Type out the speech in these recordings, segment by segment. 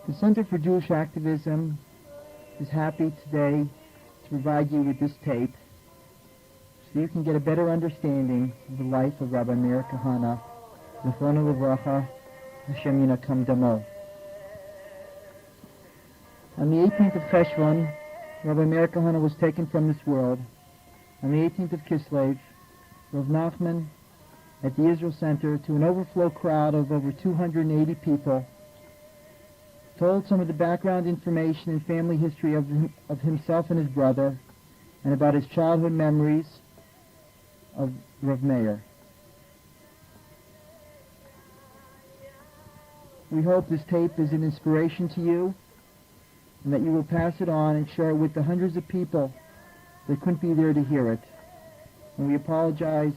The Center for Jewish Activism is happy today to provide you with this tape so you can get a better understanding of the life of Rabbi Meir Kahane, Zichrono Livracha, Hashem Yinakam Damo. On the 18th of Cheshvan, Rabbi Meir Kahane was taken from this world. On the 18th of Kislev, Rav Nachman at the Israel Center, to an overflow crowd of over 280 people, told some of the background information and family history of himself and his brother, and about his childhood memories of Rav Meir. We hope this tape is an inspiration to you, and that you will pass it on and share it with the hundreds of people that couldn't be there to hear it. And we apologize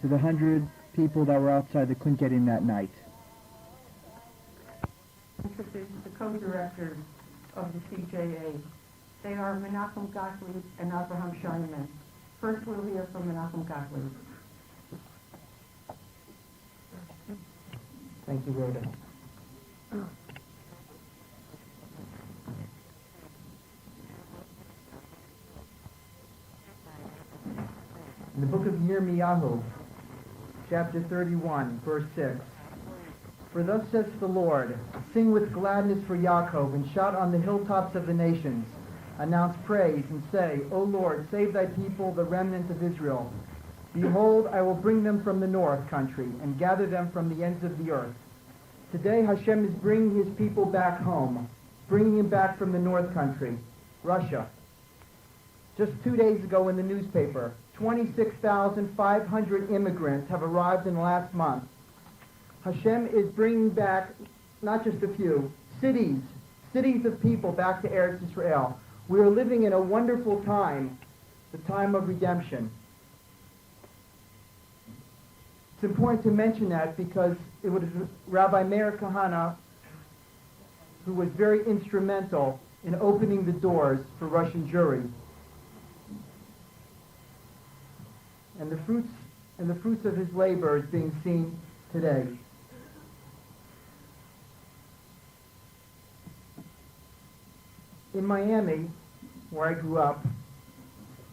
to the 100 people that were outside that couldn't get in that night. The co-directors of the CJA. They are Menachem Gottlieb and Abraham Scheinman. First we'll hear from Menachem Gottlieb. Thank you, Rhoda. In the book of Yirmiyahu, chapter 31, verse 6, "For thus says the Lord, sing with gladness for Yaakov, and shout on the hilltops of the nations. Announce praise, and say, O Lord, save thy people, the remnant of Israel. Behold, I will bring them from the north country, and gather them from the ends of the earth." Today Hashem is bringing his people back home, bringing them back from the north country, Russia. Just 2 days ago in the newspaper, 26,500 immigrants have arrived in the last month. Hashem is bringing back not just a few, cities of people back to Eretz Israel. We are living in a wonderful time, the time of redemption. It's important to mention that because it was Rabbi Meir Kahane who was very instrumental in opening the doors for Russian Jewry. And the fruits of his labor is being seen today. In Miami, where I grew up,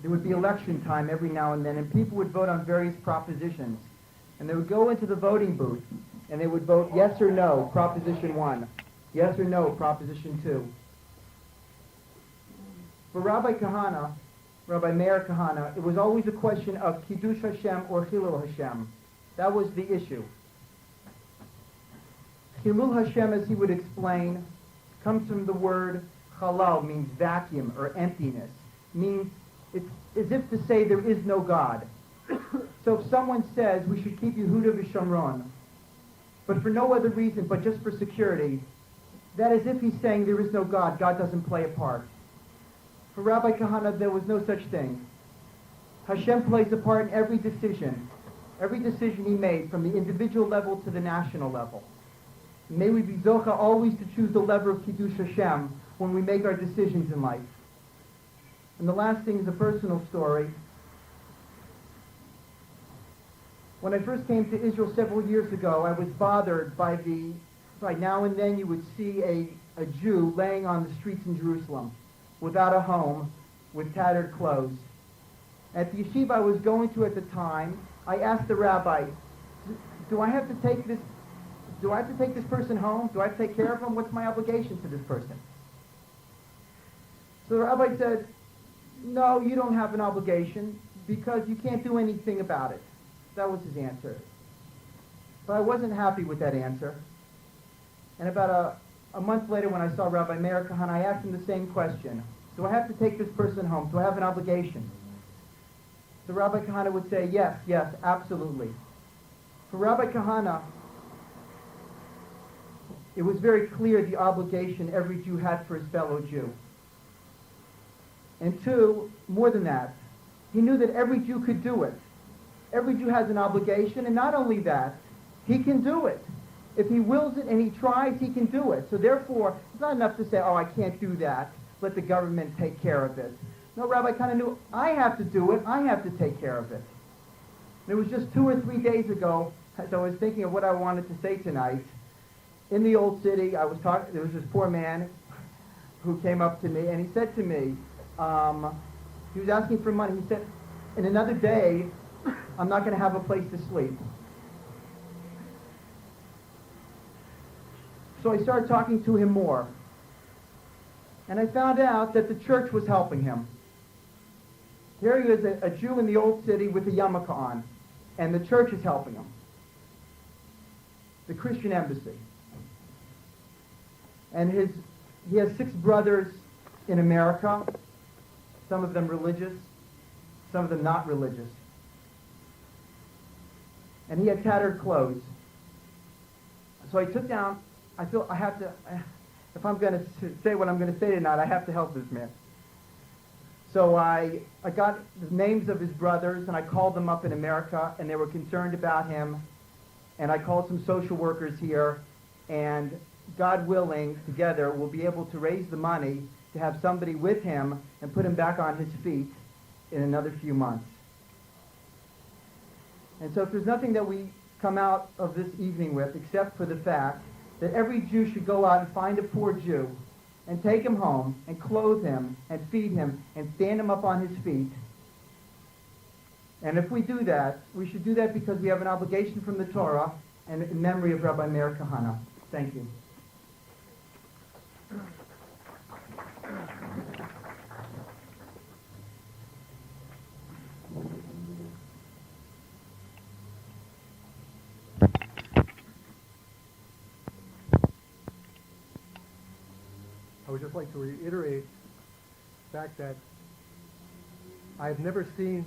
there would be election time every now and then, and people would vote on various propositions. And they would go into the voting booth, and they would vote yes or no, Proposition 1, yes or no, Proposition 2. For Rabbi Meir Kahane, it was always a question of Kiddush Hashem or Chilul Hashem. That was the issue. Chilul Hashem, as he would explain, comes from the word halal, means vacuum or emptiness. Means it's as if to say there is no God. So if someone says we should keep Yehuda v'Shamron, but for no other reason but just for security, that is if he's saying there is no God, God doesn't play a part. For Rabbi Kahane, there was no such thing. Hashem plays a part in every decision he made, from the individual level to the national level. May we be zocha always to choose the lever of Kiddush Hashem when we make our decisions in life. And the last thing is a personal story. When I first came to Israel several years ago, I was bothered by now and then you would see a Jew laying on the streets in Jerusalem, without a home, with tattered clothes. At the yeshiva I was going to at the time, I asked the rabbi, do I have to take this person home? Do I have to take care of him? What's my obligation to this person? So the rabbi said, no, you don't have an obligation because you can't do anything about it. That was his answer. But I wasn't happy with that answer. And about a month later, when I saw Rabbi Meir Kahane, I asked him the same question. Do I have to take this person home? Do I have an obligation? So Rabbi Kahane would say, yes, absolutely. For Rabbi Kahane, it was very clear the obligation every Jew had for his fellow Jew. And two, more than that, he knew that every Jew could do it. Every Jew has an obligation, and not only that, he can do it. If he wills it and he tries, he can do it. So therefore, it's not enough to say, I can't do that. Let the government take care of it. No, Rabbi Kahane knew, I have to do it. I have to take care of it. And it was just 2 or 3 days ago, as I was thinking of what I wanted to say tonight, in the old city, there was this poor man who came up to me, and he said to me, he was asking for money. He said, in another day, I'm not going to have a place to sleep. So I started talking to him more. And I found out that the church was helping him. Here he was, a Jew in the old city with a yarmulke on, and the church is helping him. The Christian embassy. And he has 6 brothers in America, some of them religious, some of them not religious. And he had tattered clothes. So I took down, I feel I have to, if I'm going to say what I'm going to say tonight, I have to help this man. So I got the names of his brothers, and I called them up in America, and they were concerned about him. And I called some social workers here, and God willing, together, we'll be able to raise the money to have somebody with him and put him back on his feet in another few months. And so if there's nothing that we come out of this evening with except for the fact that every Jew should go out and find a poor Jew and take him home and clothe him and feed him and stand him up on his feet. And if we do that, we should do that because we have an obligation from the Torah and in memory of Rabbi Meir Kahane. Thank you. I would just like to reiterate the fact that I have never seen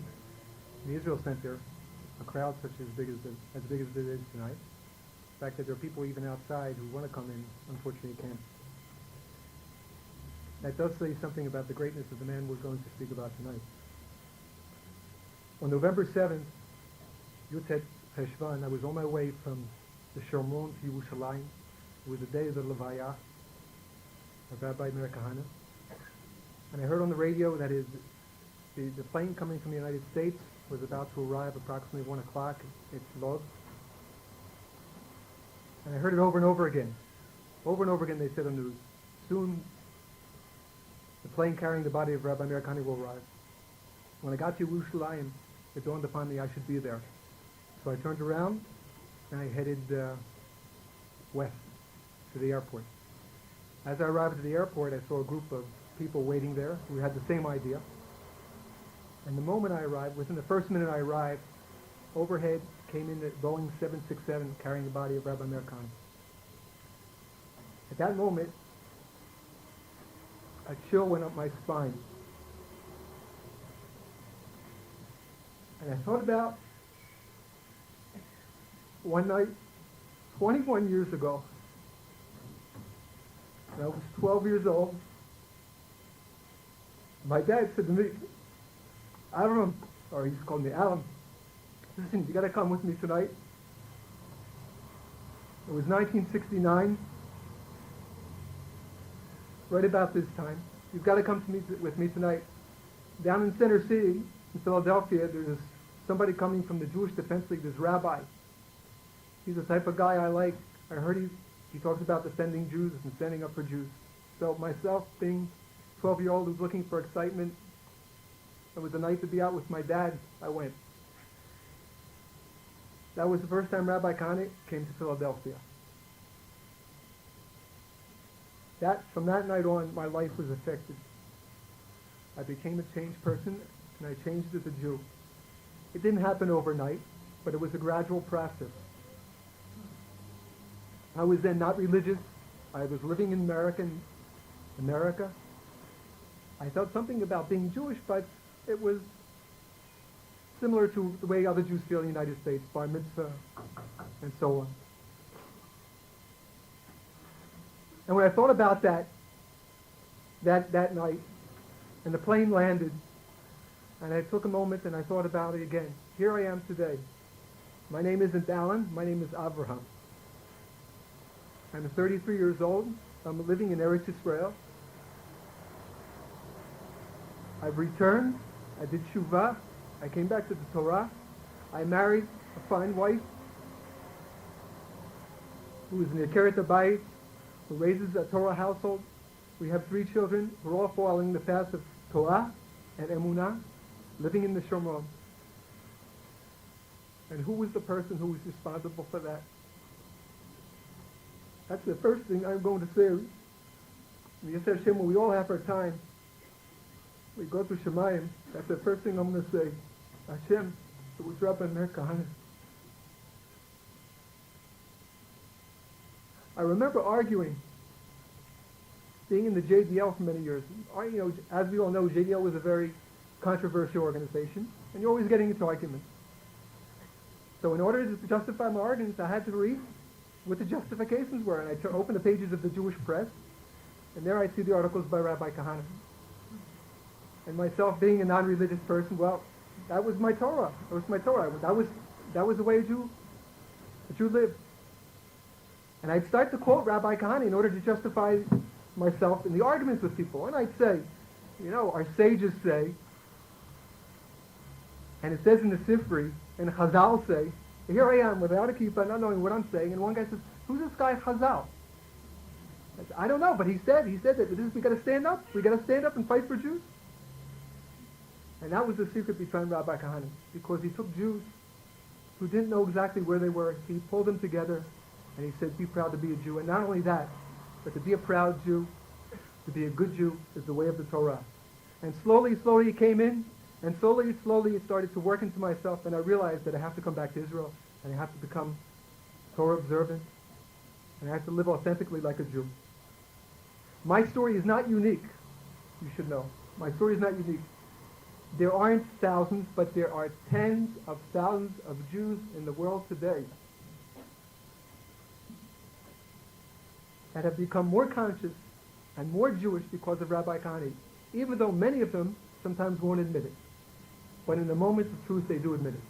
in the Israel Center a crowd such as big as it is tonight. The fact that there are people even outside who want to come in, unfortunately can't. That does say something about the greatness of the man we're going to speak about tonight. On November 7th, Yutet Cheshvan, I was on my way from the Shomron to Yerushalayim. It was the day of the Levaya of Rabbi Meir Kahane. And I heard on the radio that the plane coming from the United States was about to arrive approximately 1 o'clock. It's Lod. And I heard it over and over again. Over and over again they said on the news, soon the plane carrying the body of Rabbi Meir Kahane will arrive. When I got to Yerushalayim, it dawned upon me I should be there. So I turned around and I headed west to the airport. As I arrived at the airport, I saw a group of people waiting there who had the same idea. And the moment I arrived, within the first minute I arrived, overhead came in the Boeing 767 carrying the body of Rabbi Meir Kahane. At that moment, a chill went up my spine. And I thought about one night, 21 years ago, when I was 12 years old, my dad said to me, Alan, or he used to call me Alan, listen, you got to come with me tonight. It was 1969, right about this time. You've got to come with me tonight. Down in Center City, in Philadelphia, there's somebody coming from the Jewish Defense League, this Rabbi. He's the type of guy I like. I heard he talks about defending Jews and standing up for Jews. So myself, being 12-year-old who's looking for excitement, it was a night to be out with my dad. I went. That was the first time Rabbi Kahane came to Philadelphia. From that night on, my life was affected. I became a changed person, and I changed as a Jew. It didn't happen overnight, but it was a gradual process. I was then not religious. I was living in America. I felt something about being Jewish, but it was similar to the way other Jews feel in the United States, bar mitzvah, and so on. And when I thought about that night, and the plane landed, and I took a moment and I thought about it again. Here I am today. My name isn't Alan, my name is Avraham. I'm 33 years old. I'm living in Eretz Israel. I've returned. I did Shuvah. I came back to the Torah. I married a fine wife. who is an Akeret Bayit, who raises a Torah household. We have 3 children who are all following the path of Torah and Emunah, living in the Shomron. And who was the person who was responsible for that? That's the first thing I'm going to say. Yes, Hashem, when we all have our time, we go to Shemayim, that's the first thing I'm going to say. Hashem, it was Rabbi Meir Kahane. I remember arguing, being in the JDL for many years. As we all know, JDL was a very controversial organization, and you're always getting into arguments. So in order to justify my arguments, I had to read what the justifications were, and I opened the pages of the Jewish press, and there I'd see the articles by Rabbi Kahane. And myself being a non-religious person, well, that was my Torah. That was my Torah. That was the way a Jew lived. And I'd start to quote Rabbi Kahane in order to justify myself in the arguments with people. And I'd say, our sages say, and it says in the Sifri, and Chazal say, here I am without a kippah, not knowing what I'm saying, and one guy says, who's this guy Chazal? I said, I don't know, but he said that we got to stand up. We got to stand up and fight for Jews. And that was the secret behind Rabbi Kahane, because he took Jews who didn't know exactly where they were. He pulled them together, and he said, be proud to be a Jew. And not only that, but to be a proud Jew, to be a good Jew, is the way of the Torah. And slowly it came in, and slowly it started to work into myself, and I realized that I have to come back to Israel, and I have to become Torah observant, and I have to live authentically like a Jew. My story is not unique, you should know. My story is not unique. There aren't thousands, but there are tens of thousands of Jews in the world today that have become more conscious and more Jewish because of Rabbi Kahane, even though many of them sometimes won't admit it. But in the moments of truth, they do admit it.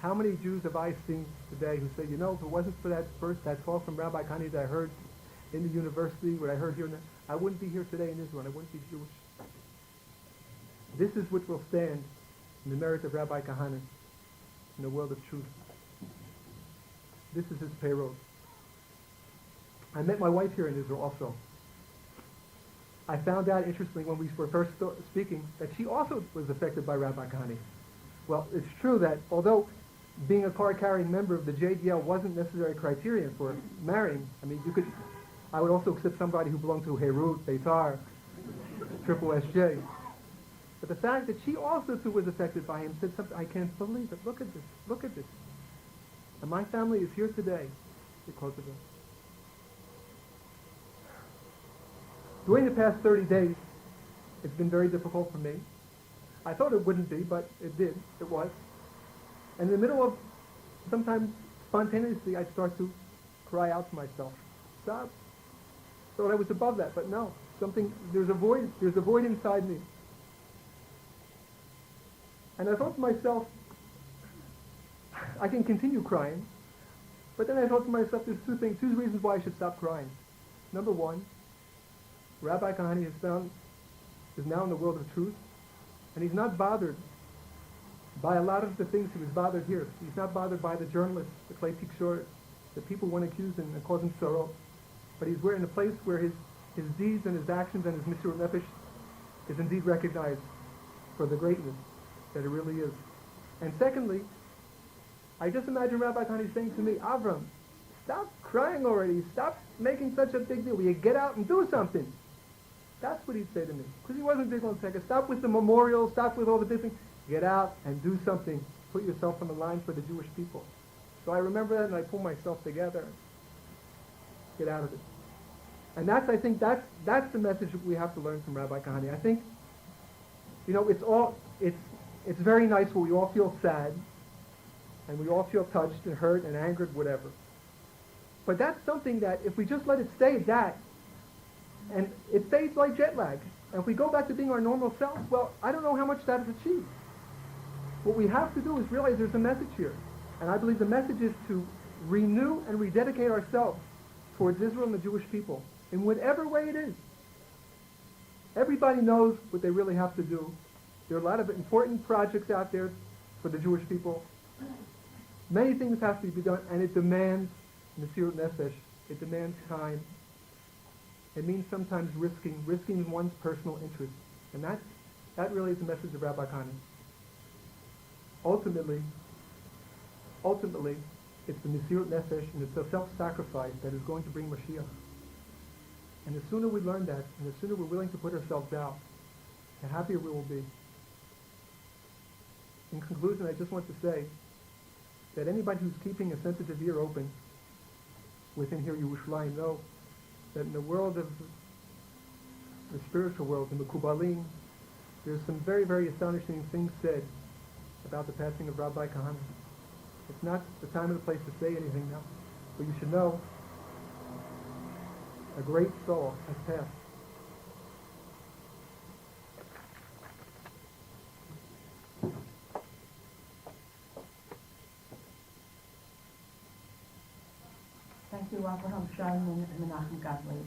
How many Jews have I seen today who say, if it wasn't for that talk from Rabbi Kahane that I heard in the university, what I heard here, I wouldn't be here today in Israel, I wouldn't be Jewish. This is what will stand in the merit of Rabbi Kahane in the world of truth. This is his payroll. I met my wife here in Israel also. I found out, interestingly, when we were first speaking, that she also was affected by Rabbi Kahane. Well, it's true that although being a card-carrying member of the JDL wasn't necessarily a criterion for marrying, I would also accept somebody who belonged to Herut, Beitar, Triple SJ. But the fact that she also too was affected by him said something, I can't believe it. Look at this. And my family is here today because of it. During the past 30 days, it's been very difficult for me. I thought it wouldn't be, but it did. It was. And in the middle of, sometimes spontaneously, I'd start to cry out to myself. Stop. Thought I was above that, but no. There's a void inside me. And I thought to myself, I can continue crying. But then I thought to myself, there's two reasons why I should stop crying. Number one, Rabbi Kahane is now in the world of truth, and he's not bothered by a lot of the things he was bothered here. He's not bothered by the journalists, the clay tikshor, the people who want to accuse him and cause him sorrow. But he's in a place where his deeds and his actions and his Mesirat Nefesh is indeed recognized for the greatness that it really is. And secondly, I just imagine Rabbi Kahane saying to me, Avram, stop crying already. Stop making such a big deal. Will you get out and do something? That's what he'd say to me. Because he wasn't big on second. Stop with the memorial. Stop with all the big things. Get out and do something. Put yourself on the line for the Jewish people. So I remember that, and I pull myself together. Get out of it. And I think that's the message that we have to learn from Rabbi Kahane. I think, it's very nice when we all feel sad, and we all feel touched and hurt and angered, whatever. But that's something that if we just let it stay at that, and it stays like jet lag, and if we go back to being our normal selves, well, I don't know how much that is achieved. What we have to do is realize there's a message here. And I believe the message is to renew and rededicate ourselves towards Israel and the Jewish people, in whatever way it is. Everybody knows what they really have to do. There are a lot of important projects out there for the Jewish people. Many things have to be done, and it demands Mesirut Nefesh, it demands time. It means sometimes risking one's personal interest. And that really is the message of Rabbi Kahane. Ultimately, it's the Mesirut Nefesh and it's the self-sacrifice that is going to bring Mashiach. And the sooner we learn that, and the sooner we're willing to put ourselves out, the happier we will be. In conclusion, I just want to say that anybody who's keeping a sensitive ear open within here, Yerushalayim, know that in the world of the spiritual world, in the Mekubalim, there's some very, very astonishing things said about the passing of Rabbi Kahane. It's not the time or the place to say anything now, but you should know a great soul has passed. Thank you, Abraham Sheinman and Menachem Gottlieb.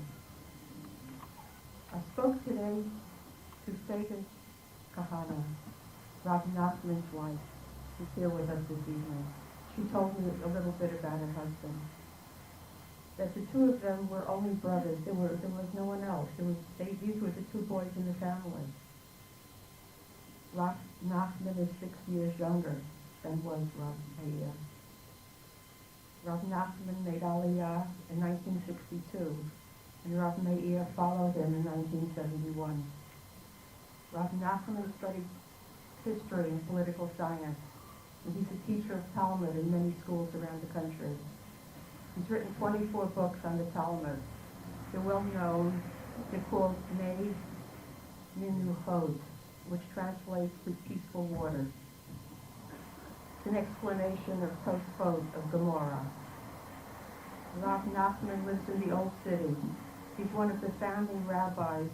I spoke today to Seder Kahane, Rabbi Nachman's wife, who's here with us this evening. She told me a little bit about her husband. That the two of them were only brothers. There was no one else. These were the two boys in the family. Rabbi Nachman is 6 years younger than was Rabbi Meir. Rabbi Nachman made Aliyah in 1962, and Rabbi Meir followed him in 1971. Rabbi Nachman studied history and political science, and he's a teacher of Talmud in many schools around the country. He's written 24 books on the Talmud. They're well known. They're called Meir Minuchot, which translates to peaceful water. It's an explanation of Tosfot of Gomorrah. Rabbi Nachman lives in the Old City. He's one of the founding rabbis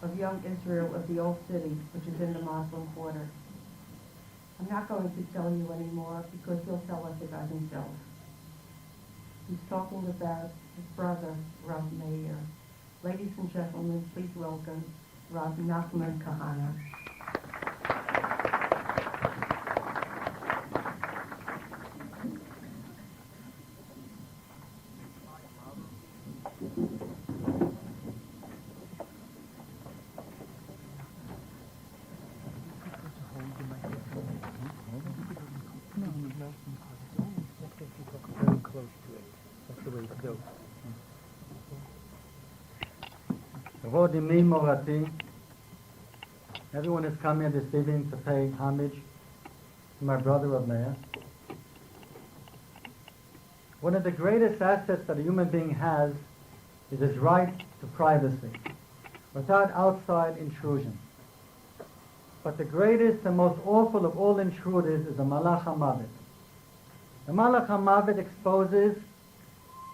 of Young Israel of the Old City, which is in the Muslim quarter. I'm not going to tell you anymore because he'll tell us about himself. He's talking about his brother, Rabbi Meir. Ladies and gentlemen, please welcome Rabbi Nachman Kahane. Everyone has come here this evening to pay homage to my brother Rabbi Meir. One of the greatest assets that a human being has is his right to privacy, without outside intrusion. But the greatest and most awful of all intruders is the Malach HaMavet. The Malach HaMavet exposes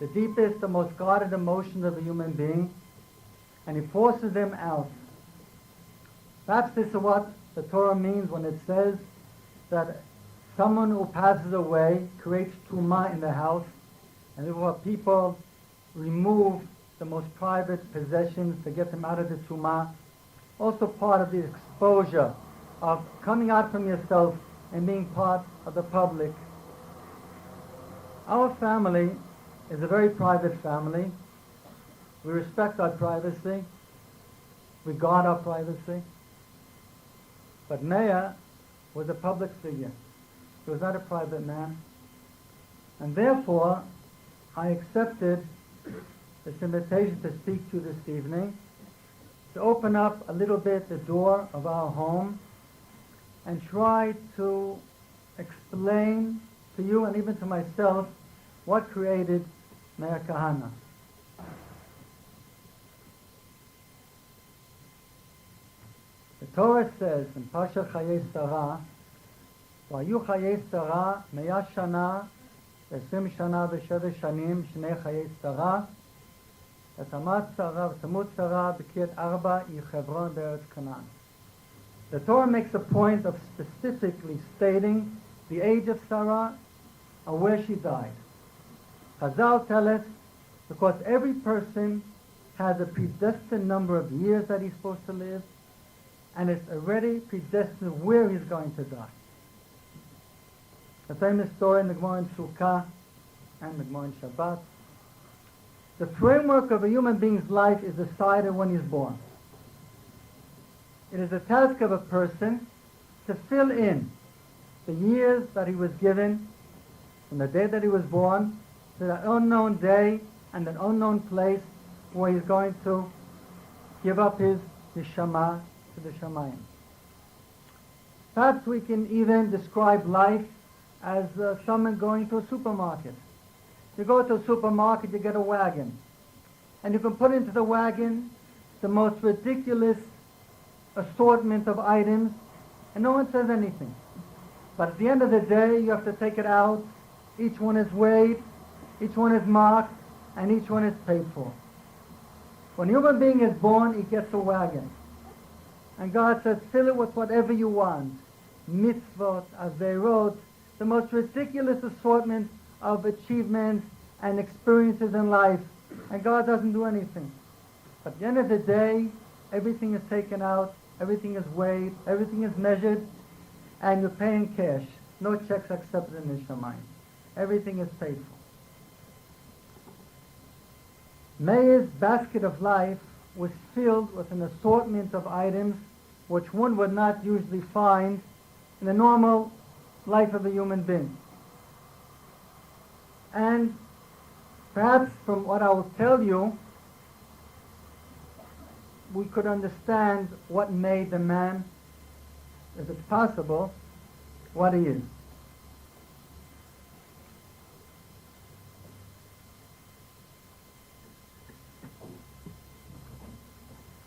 the deepest, the most guarded emotions of a human being, and he forces them out. Perhaps this is what the Torah means when it says that someone who passes away creates tumah in the house, and therefore people remove the most private possessions to get them out of the tumah. Also part of the exposure of coming out from yourself and being part of the public. Our family is a very private family. We respect our privacy. We guard our privacy. But Meir was a public figure. He was not a private man. And therefore, I accepted this invitation to speak to you this evening, to open up a little bit the door of our home and try to explain to you and even to myself what created Meir Kahane. The Torah says in Pasha Chayei Sarah, "Vayu Chayei Sarah 100 shana, 20 shana ו7 שנים, שני חיי שרה, ותמת שרה ותמות שרה בקריית ארבע היא חברון בארץ כנען." The Torah makes a point of specifically stating the age of Sarah and where she died. Chazal tell us because every person has a predestined number of years that he's supposed to live, and it's already predestined where he's going to die. The famous story in the Gemara in Sukkah and the Gemara in Shabbat The framework of a human being's life is decided when he's born. It is the task of a person to fill in the years that he was given from the day that he was born to that unknown day and an unknown place where he's going to give up his neshama to the Shamayim. Perhaps we can even describe life as someone going to a supermarket. You go to a supermarket, you get a wagon. And you can put into the wagon the most ridiculous assortment of items, and no one says anything. But at the end of the day, you have to take it out. Each one is weighed, each one is marked, and each one is paid for. When a human being is born, he gets a wagon. And God says, fill it with whatever you want. Mitzvot, averot, the most ridiculous assortment of achievements and experiences in life. And God doesn't do anything. But at the end of the day, everything is taken out, everything is weighed, everything is measured, and you're paying cash. No checks accepted in the Shamayim. Everything is paid for. Meir's basket of life was filled with an assortment of items which one would not usually find in the normal life of a human being. And perhaps from what I will tell you, we could understand what made the man, if it's possible, what he is.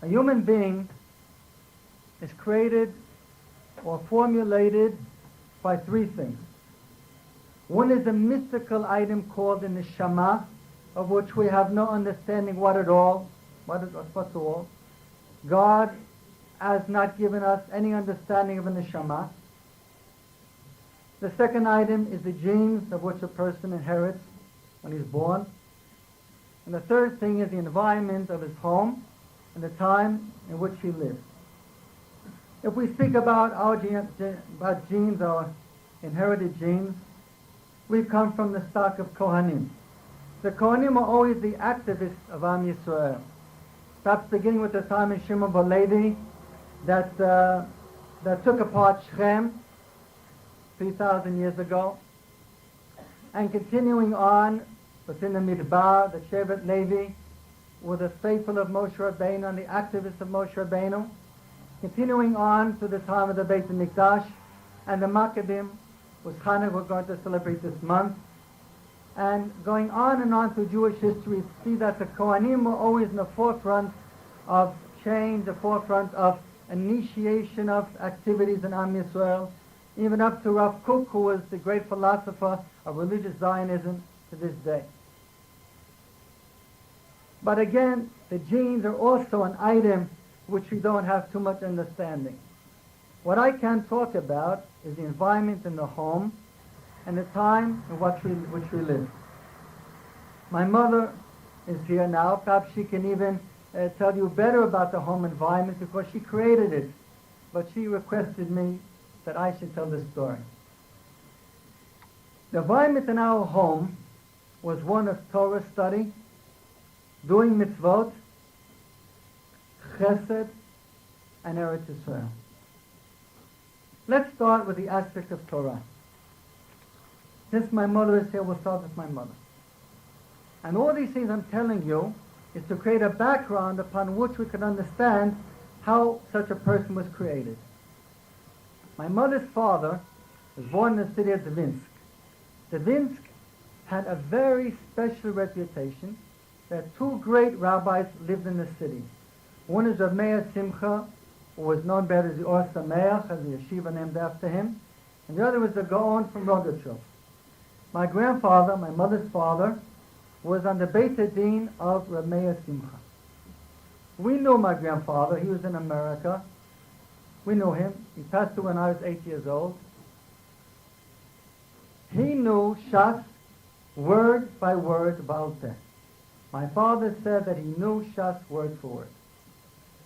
A human being is created or formulated by three things. One is a mystical item called the neshama, of which we have no understanding what's all. God has not given us any understanding of a neshama. The second item is the genes of which a person inherits when he's born. And the third thing is the environment of his home and the time in which he lives. If we speak about our genes, our inherited genes, we come from the stock of Kohanim. The Kohanim are always the activists of Am Yisrael. Perhaps beginning with the time in Shimon bar Levi that took apart Shechem 3,000 years ago, and continuing on within the Midbar, the Shevet Levi, were the faithful of Moshe Rabbeinu and the activists of Moshe Rabbeinu, continuing on to the time of the Beit HaMikdash, and the Maccabim, was Chanukah we're going to celebrate this month, and going on and on through Jewish history, see that the Kohanim were always in the forefront of change, the forefront of initiation of activities in Am Yisrael, even up to Rav Kook, who was the great philosopher of religious Zionism to this day. But again, the genes are also an item which we don't have too much understanding. What I can talk about is the environment in the home and the time in which we live. My mother is here now. Perhaps she can even tell you better about the home environment because she created it. But she requested me that I should tell this story. The environment in our home was one of Torah study, doing mitzvot, chesed, and Eretz Yisrael. Let's start with the aspect of Torah. Since my mother is here, we'll start with my mother. And all these things I'm telling you is to create a background upon which we can understand how such a person was created. My mother's father was born in the city of Dvinsk. Dvinsk had a very special reputation. There are two great rabbis lived in the city. One is Rabbi Meir Simcha, who was known better as the Or Sameach, as the yeshiva named after him. And the other was the Gaon from Rogatchow. My grandfather, my mother's father, was on the Beit Din of Rabbi Meir Simcha. We knew my grandfather. He was in America. We knew him. He passed away when I was 8 years old. He knew Shas word by word, Baal Peh. My father said that he knew Shas word for word.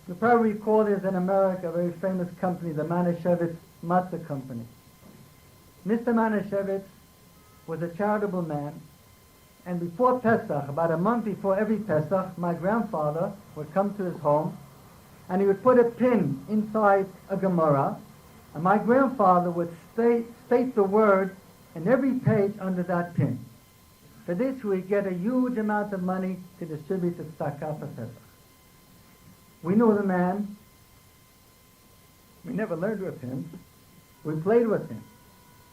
You probably recall there's in America a very famous company, the Manischewitz Matzah Company. Mr. Manischewitz was a charitable man, And before Pesach, about a month before every Pesach, my grandfather would come to his home and he would put a pin inside a Gemara, and my grandfather would state the word in every page under that pin. For this, we get a huge amount of money to distribute to tzedakah for Pesach. We knew the man. We never learned with him. We played with him.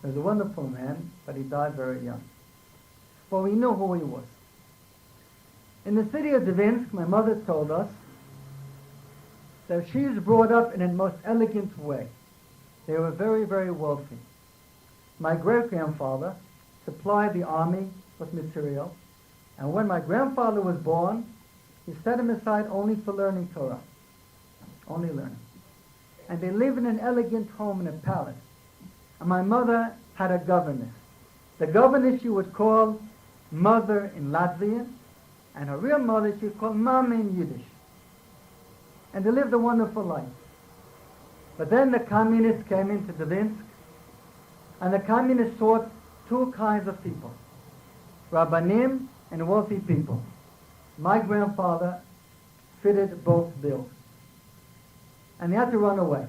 He was a wonderful man, but he died very young. But we knew who he was. In the city of Dvinsk, my mother told us that she was brought up in a most elegant way. They were very, very wealthy. My great-grandfather supplied the army with material, and when my grandfather was born, he set him aside only for learning Torah. Only learning. And they lived in an elegant home in a palace. And my mother had a governess. The governess she would call mother in Latvian, and her real mother she would call mama in Yiddish. And they lived a wonderful life. But then the communists came into Dvinsk, and the communists sought two kinds of people, Rabbanim and wealthy people. My grandfather fitted both bills. And they had to run away.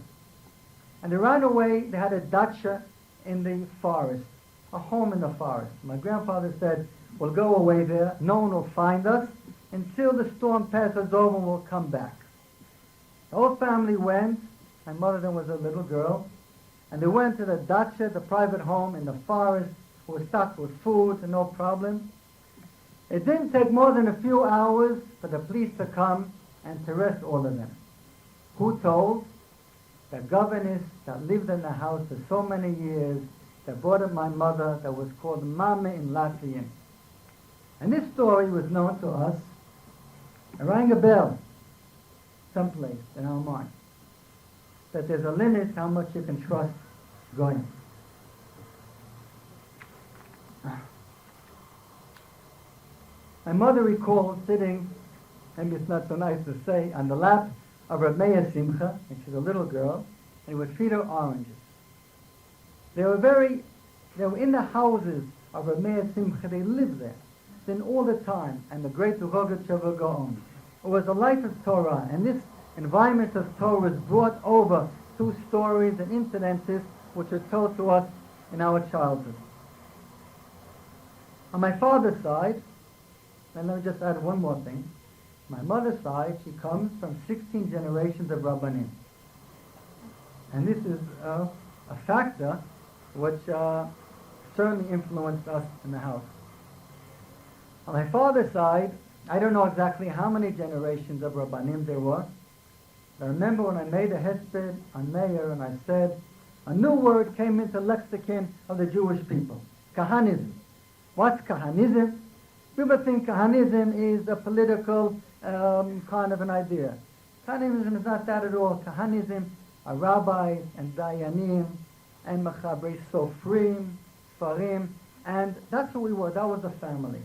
And they ran away, they had a dacha in the forest, a home in the forest. My grandfather said, we'll go away there, no one will find us, until the storm passes over and we'll come back. The whole family went. My mother then was a little girl, and they went to the dacha, the private home in the forest, who was stocked with food and no problem. It didn't take more than a few hours for the police to come and to arrest all of them. Who told? The governess that lived in the house for so many years, that brought up my mother, that was called Mama in Latvian. And this story was known to us. It rang a bell someplace in our mind, that there's a limit how much you can trust going. My mother recalled sitting, maybe it's not so nice to say, on the lap of Rabbi Meir Simcha, and she's a little girl, and he would feed her oranges. They were in the houses of Rabbi Meir Simcha, they lived there, then all the time, and the great Rogatchev would go on. It was a life of Torah, and this environment of Torah was brought over through stories and incidences which were told to us in our childhood. On my father's side, and let me just add one more thing. My mother's side, she comes from 16 generations of Rabbanim. And this is a factor which certainly influenced us in the house. On my father's side, I don't know exactly how many generations of Rabbanim there were. I remember when I made a hesped on Meir and I said, a new word came into the lexicon of the Jewish people, Kahanism. What's Kahanism? People think Kahanism is a political kind of an idea. Kahanism is not that at all. Kahanism are rabbis and dayanim and mechabrei sofrim, sfarim, and that's who we were. That was the family.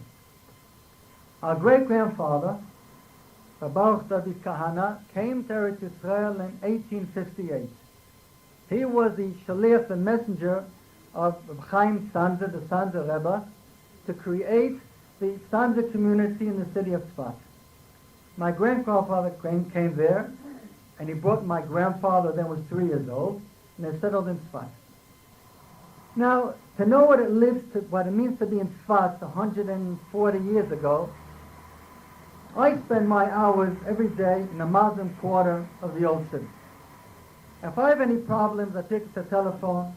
Our great-grandfather, Baruch David Kahane, came to Eretz Yisrael in 1858. He was the shaliach, the messenger of Chaim Sanzer, the Sanzer Rebbe, to create the Sanzer community in the city of Tzfat. My grandfather came there, and he brought my grandfather, then was 3 years old, and they settled in Tzfat. Now, to know what it means to be in Tzfat 140 years ago, I spend my hours every day in the Muslim quarter of the old city. If I have any problems, I take the telephone,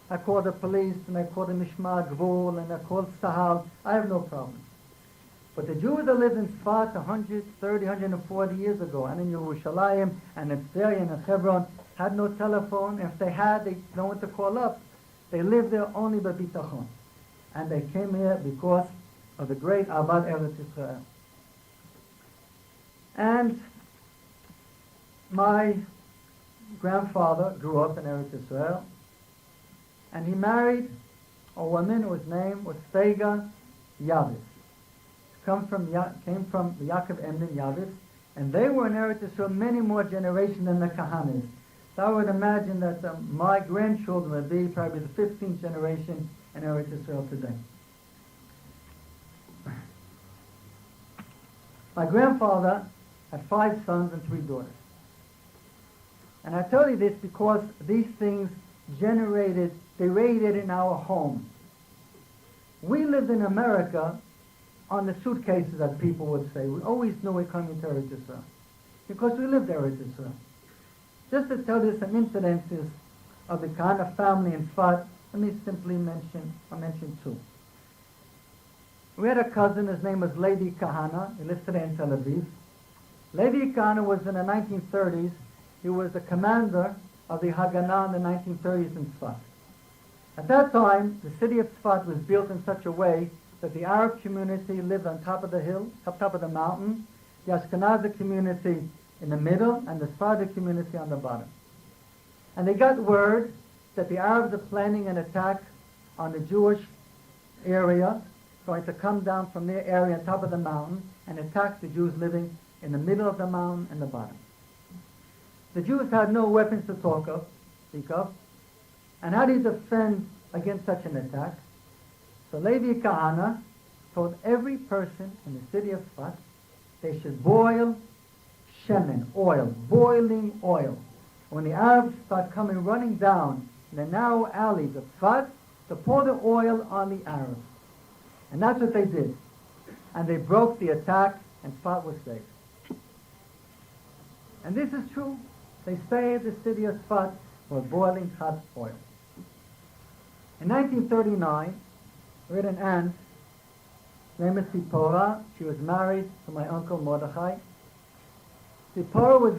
I call the police, and I call the Mishmar Gvul, and I call Sahal. I have no problem. But the Jews that lived in Tzfat 130, 140 years ago, and in Yerushalayim, and in Tzeri, and in Hebron, had no telephone. If they had, they don't want to call up. They lived there only by bitachon. And they came here because of the great Avad Eretz Yisrael. And my grandfather grew up in Eretz Yisrael, and he married a woman whose name was Sega Yavis. Came from Yaakov Emden Yavis, and they were in Eretz Yisrael many more generations than the Kahanes. So I would imagine that my grandchildren would be probably the 15th generation in Eretz Yisrael today. My grandfather had 5 sons and 3 daughters. And I tell you this because these things they radiated in our home. We lived in America on the suitcases, as people would say. We always knew we were coming to Eretz Yisrael because we lived there, Eretz Yisrael. Just to tell you some incidences of the Kahane family in Tzfat, let me simply mention 2. We had a cousin, his name was Levi Kahane. He lives today in Tel Aviv. Levi Kahane was in the 1930s. He was the commander of the Haganah in the 1930s in Tzfat. At that time, the city of Tzfat was built in such a way that the Arab community lived on top of the hill, top of the mountain, the Ashkenazi community in the middle, and the Sephardic community on the bottom. And they got word that the Arabs are planning an attack on the Jewish area, going to come down from their area on top of the mountain and attack the Jews living in the middle of the mountain and the bottom. The Jews had no weapons to speak of, and how do you defend against such an attack? So Levi Kahane told every person in the city of Tzfat they should boil shemen, oil, boiling oil. When the Arabs start coming running down in the narrow alleys of Tzfat, to pour the oil on the Arabs. And that's what they did. And they broke the attack, and Tzfat was saved. And this is true. They saved the city of Tzfat with boiling hot oil. In 1939, we had an aunt named Tzipora. She was married to my uncle Mordechai. Tzipora was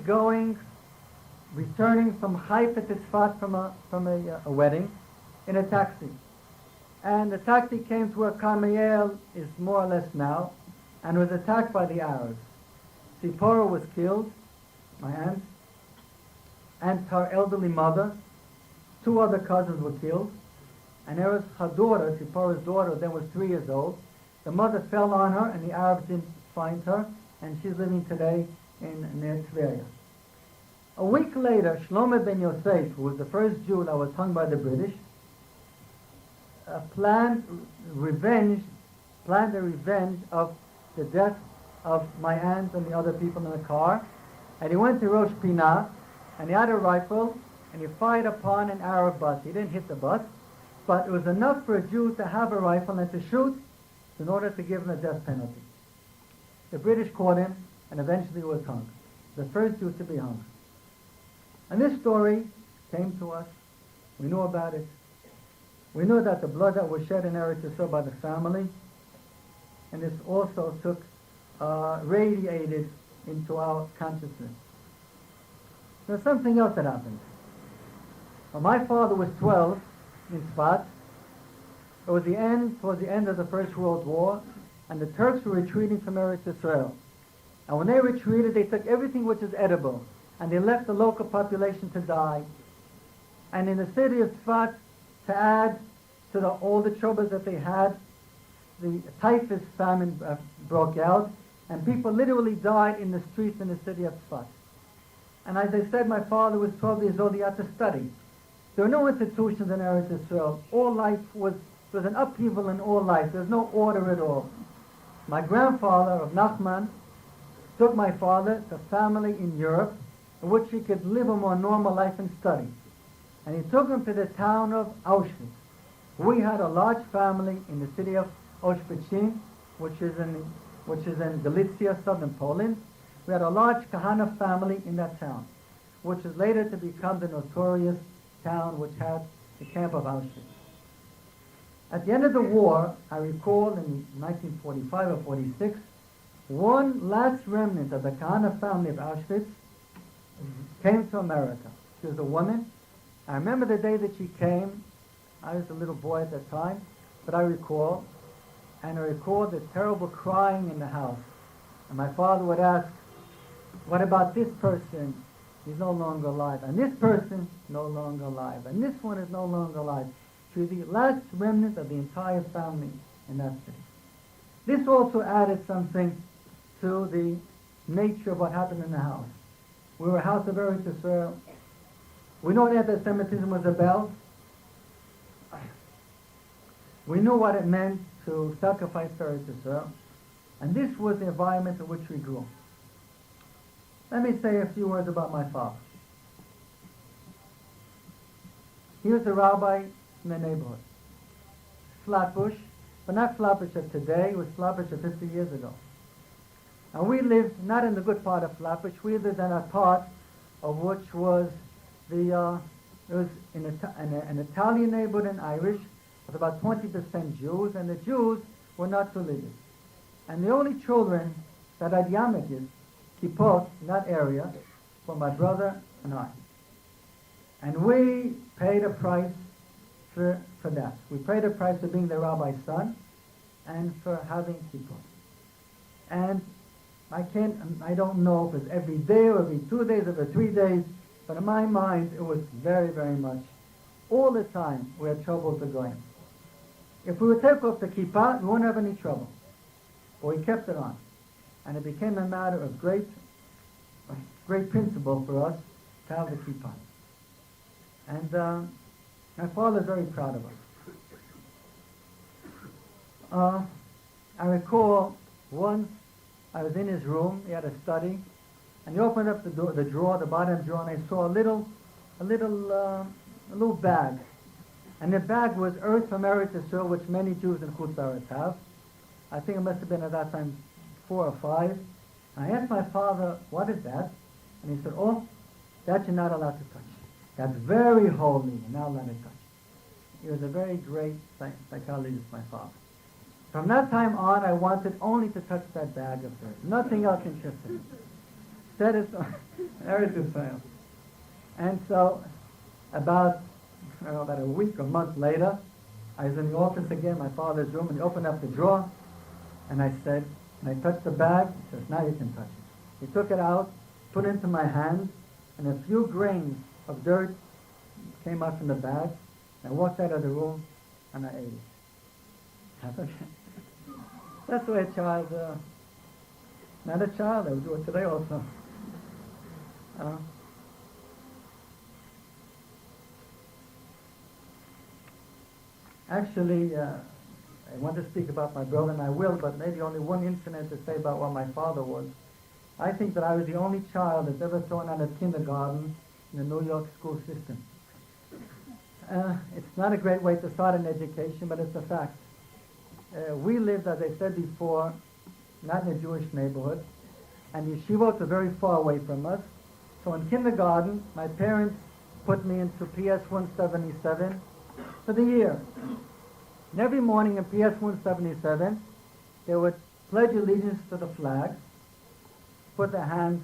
returning from Haifa to Tzfat from a wedding in a taxi. And the taxi came to where Carmiel is more or less now, and was attacked by the Arabs. Tzipora was killed, my aunt, and her elderly mother. 2 other cousins were killed. And there was her daughter, Tzippora's daughter, then was 3 years old. The mother fell on her, and the Arabs didn't find her, and she's living today near Tveria. A week later, Shlomo ben Yosef, who was the first Jew that was hung by the British, planned the revenge of the death of my aunt and the other people in the car. And he went to Rosh Pinah, and he had a rifle, and he fired upon an Arab bus. He didn't hit the bus, but it was enough for a Jew to have a rifle and to shoot in order to give him a death penalty. The British caught him, and eventually was hung. The first Jew to be hung. And this story came to us. We knew about it. We knew that the blood that was shed in Eretz Yisrael by the family, and this also radiated into our consciousness. There's something else that happened. When my father was 12 in Tzfat, it was towards the end of the First World War, and the Turks were retreating from Eretz Yisrael. And when they retreated, they took everything which is edible, and they left the local population to die. And in the city of Tzfat, to add to all the troubles that they had, the typhus famine broke out, and people literally died in the streets in the city of Tzfat. And as I said, my father was 12 years old. He had to study. There were no institutions in Eretz Yisrael. All life was an upheaval in all life. There's no order at all. My grandfather, of Nachman, took my father to family in Europe in which he could live a more normal life and study. And he took him to the town of Auschwitz. We had a large family in the city of Auschwitz, which is in Galicia, southern Poland. We had a large Kahane family in that town, which is later to become the notorious town which had the camp of Auschwitz. At the end of the war, I recall in 1945 or 46, one last remnant of the Kahane family of Auschwitz came to America. She was a woman. I remember the day that she came. I was a little boy at that time, but I recall the terrible crying in the house. And my father would ask, what about this person? He's no longer alive. And this person, no longer alive. And this one is no longer alive. She was the last remnant of the entire family in that city. This also added something to the nature of what happened in the house. We were a house of Eretz Yisrael. We know what anti-Semitism was about. We knew what it meant to sacrifice Eretz Yisrael. And this was the environment in which we grew. Let me say a few words about my father. He was a rabbi in the neighborhood. Flatbush, but not Flatbush of today, it was Flatbush of 50 years ago. And we lived not in the good part of Flatbush, we lived in a part of which was it was in an Italian neighborhood and Irish, with about 20% Jews, and the Jews were not religious. And the only children that had yarmulkes, kippot, in that area, were my brother and I. And we paid a price for that. We paid a price for being the rabbi's son and for having kippot. And I don't know if it was every day or every 2 days or every 3 days, but in my mind it was very, very much. All the time we had trouble with the goyim. If we would take off the kippah, we wouldn't have any trouble. But we kept it on. And it became a matter of great principle for us to have the kippah. And my father is very proud of us. I recall once I was in his room, he had a study, and he opened up the drawer, the bottom drawer, and I saw a little bag. And the bag was earth from Eretz Yisrael, which many Jews in Chutz La'aretz have. I think it must have been at that time 4 or 5. And I asked my father, what is that? And he said, oh, that you're not allowed to touch. That's very holy, you're not allowed to touch. He was a very great psychologist, my father. From that time on, I wanted only to touch that bag of dirt. Nothing else interested me. Said it on Eretz Yisrael. And so, about a week or month later, I was in the office again, my father's room, and he opened up the drawer, and I said, and I touched the bag. He says, now you can touch it. He took it out, put it into my hand, and a few grains of dirt came out from the bag. I walked out of the room, and I ate it. That's okay. That's the way a child, not a child, I would do it today also. Actually, I want to speak about my brother, and I will, but maybe only one incident to say about what my father was. I think that I was the only child that's ever thrown out of kindergarten in the New York school system. It's not a great way to start an education, but it's a fact. We lived, as I said before, not in a Jewish neighborhood, and yeshivot were very far away from us. So in kindergarten, my parents put me into PS 177 for the year. And every morning in PS 177, they would pledge allegiance to the flag, put our hands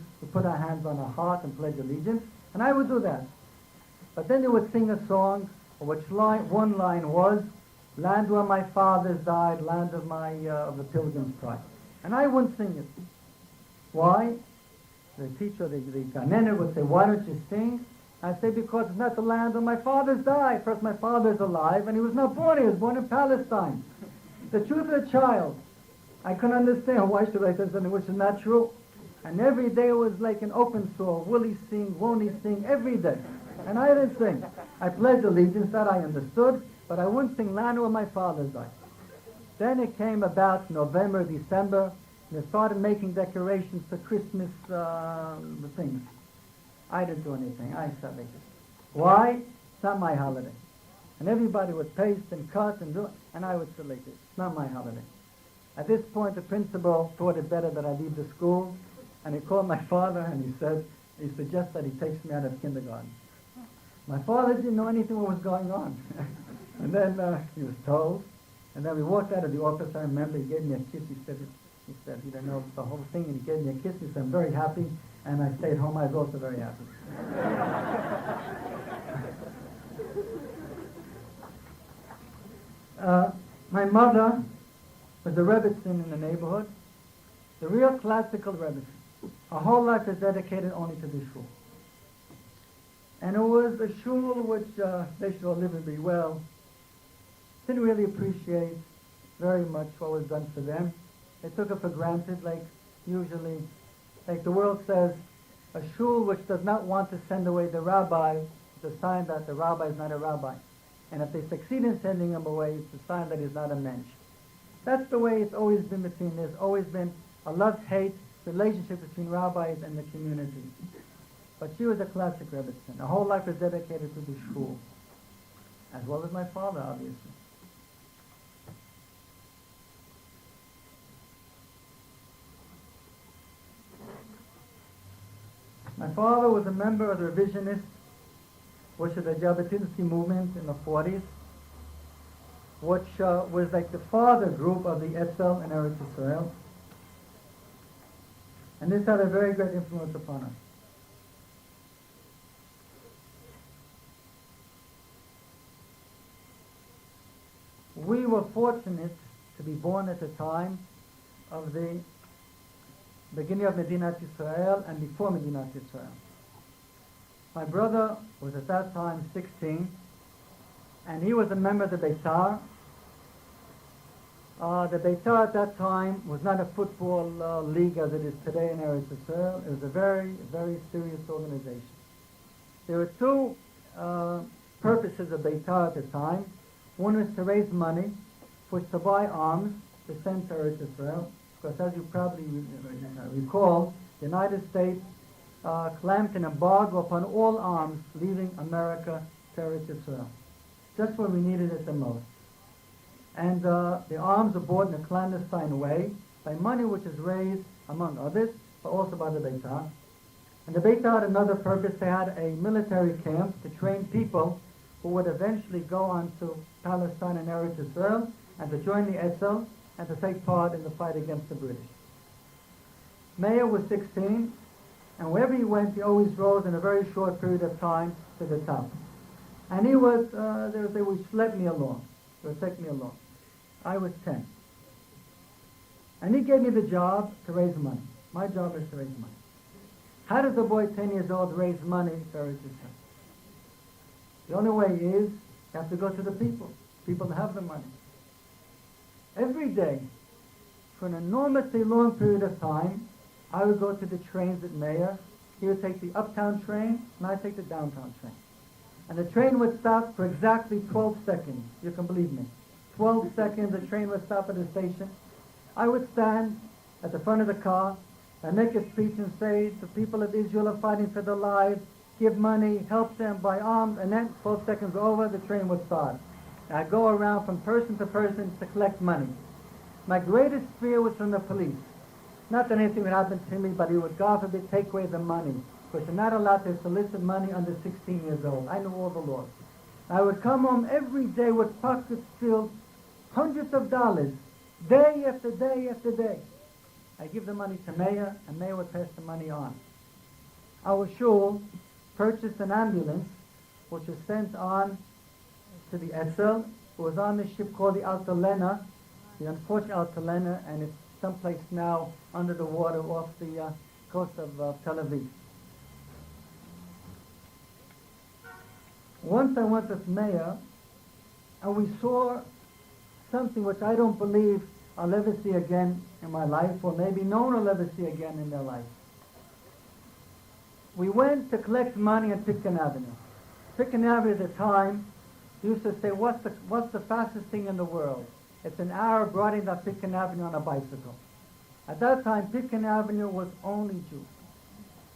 on a heart and pledge allegiance, and I would do that. But then they would sing a song, which one line was, "Land where my fathers died, land of the pilgrim's pride." And I wouldn't sing it. Why? The teacher, the Kahane would say, "Why don't you sing?" I say, because it's not the land where my fathers died. First, my father's alive, and he was not born here. He was born in Palestine. The truth of a child. I couldn't understand. Why should I say something which is not true? And every day it was like an open sore. Will he sing? Won't he sing? Every day. And I didn't sing. I pledged allegiance, that I understood, but I wouldn't sing land where my fathers died. Then it came about November, December, and they started making decorations for Christmas things. I didn't do anything. I said like this. Why? It's not my holiday. And everybody would paste and cut and do it, and I would say like this. It's not my holiday. At this point, the principal thought it better that I leave the school, and he called my father, and he suggested that he takes me out of kindergarten. My father didn't know anything what was going on. And then he was told, and then we walked out of the office. I remember he gave me a kiss. He said he didn't know the whole thing, and he gave me a kiss. He said, "I'm very happy," and I stayed home. I was also very happy. My mother was a Rebbitzin in the neighborhood, the real classical Rebbitzin. Her whole life is dedicated only to this shul. And it was a shul which they should all live and be well. Didn't really appreciate very much what was done for them. They took it for granted, like usually, like the world says, a shul which does not want to send away the rabbi is a sign that the rabbi is not a rabbi. And if they succeed in sending him away, it's a sign that he's not a mensch. That's the way it's always been there's always been a love-hate relationship between rabbis and the community. But she was a classic Rebbetzin. Her whole life was dedicated to the shul, as well as my father, obviously. My father was a member of the revisionist, which is the Jabotinsky movement in the 40s, which was like the father group of the Etzel in Eretz Israel. And this had a very great influence upon us. We were fortunate to be born at the time of the beginning of Medinat Israel and before Medinat Israel. My brother was at that time 16, and he was a member of the Beitar. The Beitar at that time was not a football league as it is today in Eretz Israel. It was a very, very serious organization. There were two purposes of Beitar at the time. One was to raise money, which to buy arms to send to Eretz Israel. Because as you probably recall, the United States clamped an embargo upon all arms leaving America to Eretz Israel, just when we needed it the most. And the arms are bought in a clandestine way by money which is raised, among others, but also by the Beitar. And the Beitar had another purpose. They had a military camp to train people who would eventually go on to Palestine and Eretz Israel and to join the Etzel and to take part in the fight against the British. Meir was 16, and wherever he went, he always rose in a very short period of time to the top. And he was, they would sled me along. They would take me along. I was 10. And he gave me the job to raise money. My job is to raise money. How does a boy 10 years old raise money for Eretz Israel? The only way is you have to go to the people that have the money. Every day, for an enormously long period of time, I would go to the trains at Meir. He would take the uptown train, and I'd take the downtown train. And the train would stop for exactly 12 seconds. You can believe me. 12 seconds, the train would stop at the station. I would stand at the front of the car and make a speech and say, the people of Israel are fighting for their lives, give money, help them, buy arms, and then 12 seconds over, the train would start. I go around from person to person to collect money. My greatest fear was from the police. Not that anything would happen to me, but he would, God forbid, take away the money. Because you're not allowed to solicit money under 16 years old. I knew all the laws. I would come home every day with pockets filled, hundreds of dollars, day after day after day. I give the money to Meir, and Meir would pass the money on. Our shul purchased an ambulance, which was sent on to the Etzel. It was on the ship called the Altalena, the unfortunate Altalena, and it's someplace now under the water off the coast of Tel Aviv. Once I went with Meir, and we saw something which I don't believe I'll ever see again in my life, or maybe no one will ever see again in their life. We went to collect money on Pitkin Avenue. Pitkin Avenue at the time, they used to say, what's the fastest thing in the world? It's an Arab riding up Pitkin Avenue on a bicycle. At that time, Pitkin Avenue was only Jews.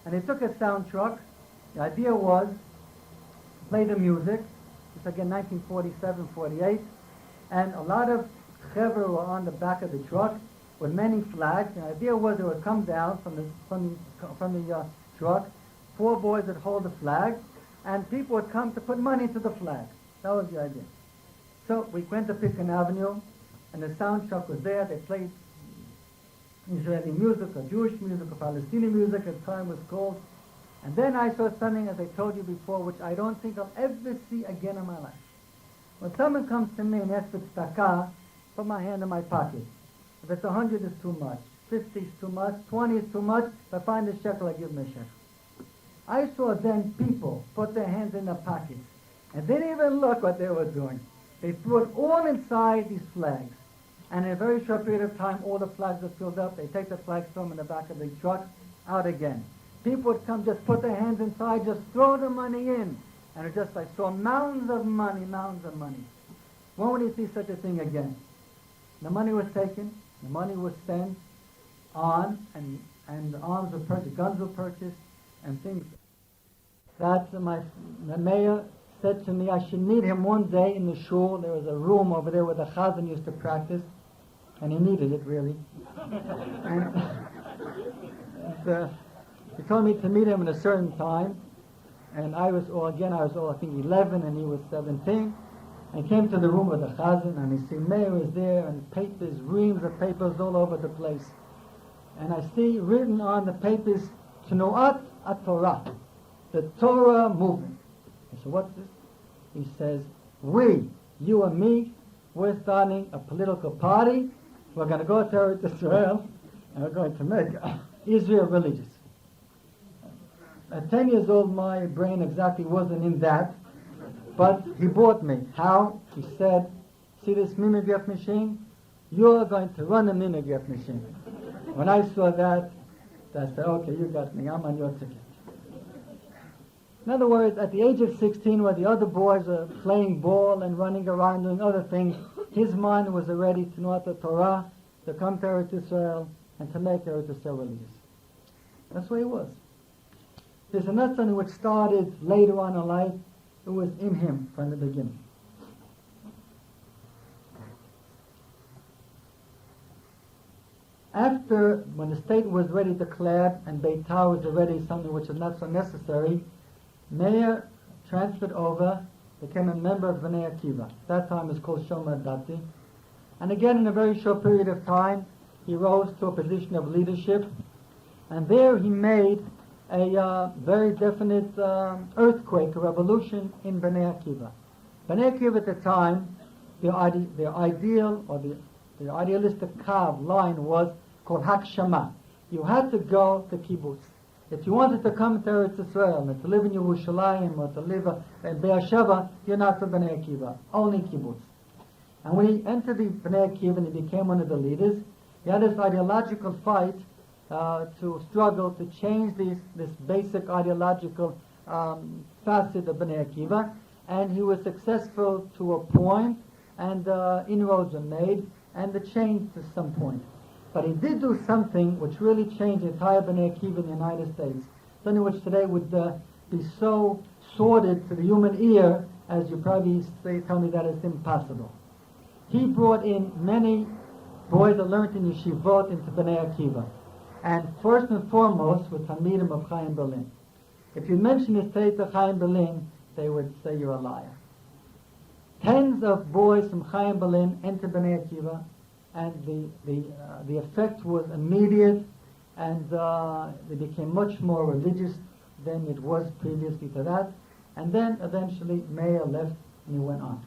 And they took a sound truck. The idea was to play the music. It's again 1947, 48. And a lot of chevra were on the back of the truck with many flags. The idea was they would come down from the truck. 4 boys would hold the flag, and people would come to put money into the flag. That was the idea. So we went to Pitkin Avenue, and the sound truck was there. They played Israeli music, or Jewish music, or Palestinian music, at the time was called. And then I saw something, as I told you before, which I don't think I'll ever see again in my life. When someone comes to me and asks for tzedakah, put my hand in my pocket. If it's 100, it's too much. 50 is too much. 20 is too much. If I find a shekel, I give them a shekel. I saw then people put their hands in their pockets and they didn't even look what they were doing. They threw it all inside these flags. And in a very short period of time, all the flags were filled up. They take the flags, throw them in the back of the truck, out again. People would come, just put their hands inside, just throw the money in. And it just, I saw mounds of money, mounds of money. When would you see such a thing again? The money was taken, the money was spent on, and arms were purchased, guns were purchased, and things. The mayor said to me I should meet him one day in the shul. There was a room over there where the chazan used to practice, and he needed it really. and he told me to meet him at a certain time, and I was I think 11, and he was 17. I came to the room with the chazan, and I see Meir is there, and papers, reams of papers all over the place. And I see written on the papers, Tnuat HaTorah, the Torah movement. I said, what's this? He says, you and me, we're starting a political party. We're going to go to Eretz Israel, and we're going to make Israel religious. At 10 years old, my brain exactly wasn't in that, but he bought me. How? He said, see this mimeograph machine? You're going to run a mimeograph machine. When I saw that, I said, okay, you got me. I'm on your ticket. In other words, at the age of 16, where the other boys are playing ball and running around doing other things, his mind was already to know the Torah, to come to Eretz Israel, and to make Eretz Israel religious. That's where he was. This is not something which started later on in life. It was in him from the beginning. After, when the state was already declared and Beitar was already something which was not so necessary, Meir transferred over, became a member of Bnei Akiva. That time it was called Shomer Dati. And again, in a very short period of time, he rose to a position of leadership. And there he made a very definite earthquake, a revolution in Bnei Akiva. Bnei Akiva at the time, their ideal, or the idealistic line was called Hakshama. You had to go to kibbutz. If you wanted to come to Eretz Israel and to live in Yerushalayim or to live in Be'er Sheva, you're not for Bnei Akiva, only kibbutz. And when he entered the Bnei Akiva and he became one of the leaders, he had this ideological fight to struggle to change this basic ideological facet of Bnei Akiva, and he was successful to a point, and inroads were made, and the change to some point. But he did do something which really changed the entire Bnei Akiva in the United States, something which today would be so sordid to the human ear, as you probably tell me that it's impossible. He brought in many boys that learned in yeshivot into Bnei Akiva. And first and foremost with Talmidim of Chaim Berlin. If you mention his state to Chaim Berlin, they would say you're a liar. Tens of boys from Chaim Berlin entered Bnei Akiva, and the effect was immediate, and they became much more religious than it was previously to that. And then eventually Meir left and he went on.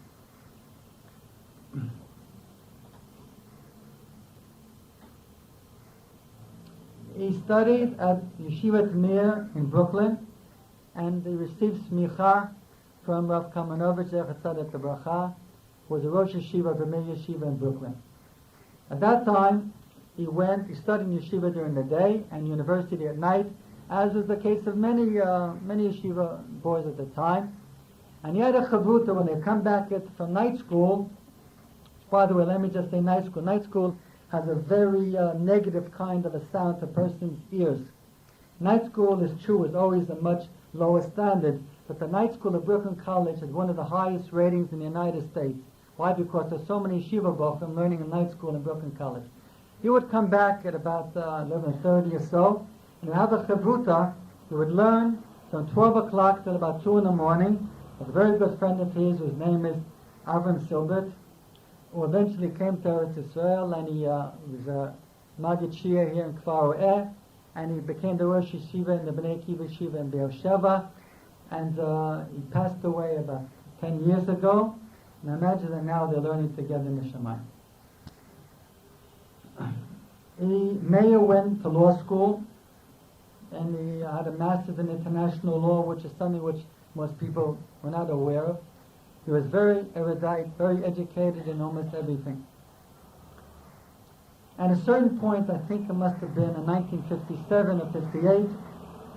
He studied at Yeshivat Meir in Brooklyn, and he received smicha from Rav Kamenovich Zechat Tzaddik Lebracha, who was a Rosh Yeshiva of the Meir Yeshiva in Brooklyn. At that time, he studied in Yeshiva during the day and university at night, as was the case of many Yeshiva boys at the time. And he had a chavruta when they come back from night school. By the way, let me just say night school. Night school has a very negative kind of a sound to a person's ears. Night school is true, is always a much lower standard, but the night school of Brooklyn College has one of the highest ratings in the United States. Why? Because there's so many yeshiva bochum learning in night school in Brooklyn College. He would come back at about 11:30 or so, and he'd have a chavruta. He would learn from 12 o'clock till about 2 in the morning. A very good friend of his, whose name is Avram Silbert, who eventually came to Eretz Israel, and he was a Maggid Shia here in Kfar Oeh, and he became the Rosh Yeshiva in the Bnei Akiva Yeshiva in Be'er Sheva, and he passed away about 10 years ago. And I imagine that now they're learning together in the Shemayim. Meir went to law school, and he had a master's in international law, which is something which most people were not aware of. He was very erudite, very educated in almost everything. At a certain point, I think it must have been in 1957 or 58,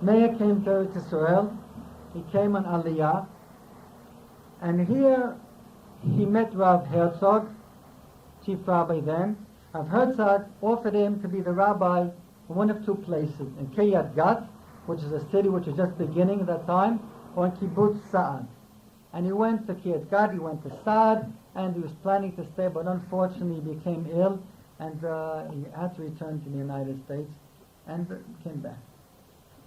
Meir came to Eretz Israel. He came on Aliyah, and here he met Rav Herzog, chief rabbi then, Rav Herzog offered him to be the rabbi in one of two places, in Kiryat Gat, which is a city which was just beginning at that time, or in Kibbutz Sa'ad. And he went to Kiryat Gat, he went to Sa'ad, and he was planning to stay, but unfortunately he became ill, and he had to return to the United States, and came back.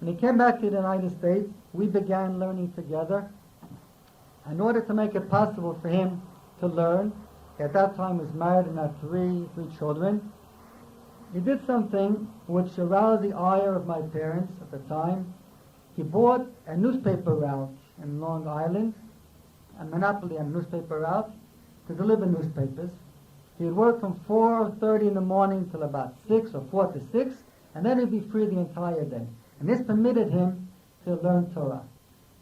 When he came back to the United States, we began learning together. In order to make it possible for him to learn, he at that time was married and had three children. He did something which aroused the ire of my parents at the time. He bought a newspaper route in Long Island, a monopoly on newspaper route, to deliver newspapers. He would work from 4:30 in the morning till about 6 or 4 to 6, and then he'd be free the entire day. And this permitted him to learn Torah.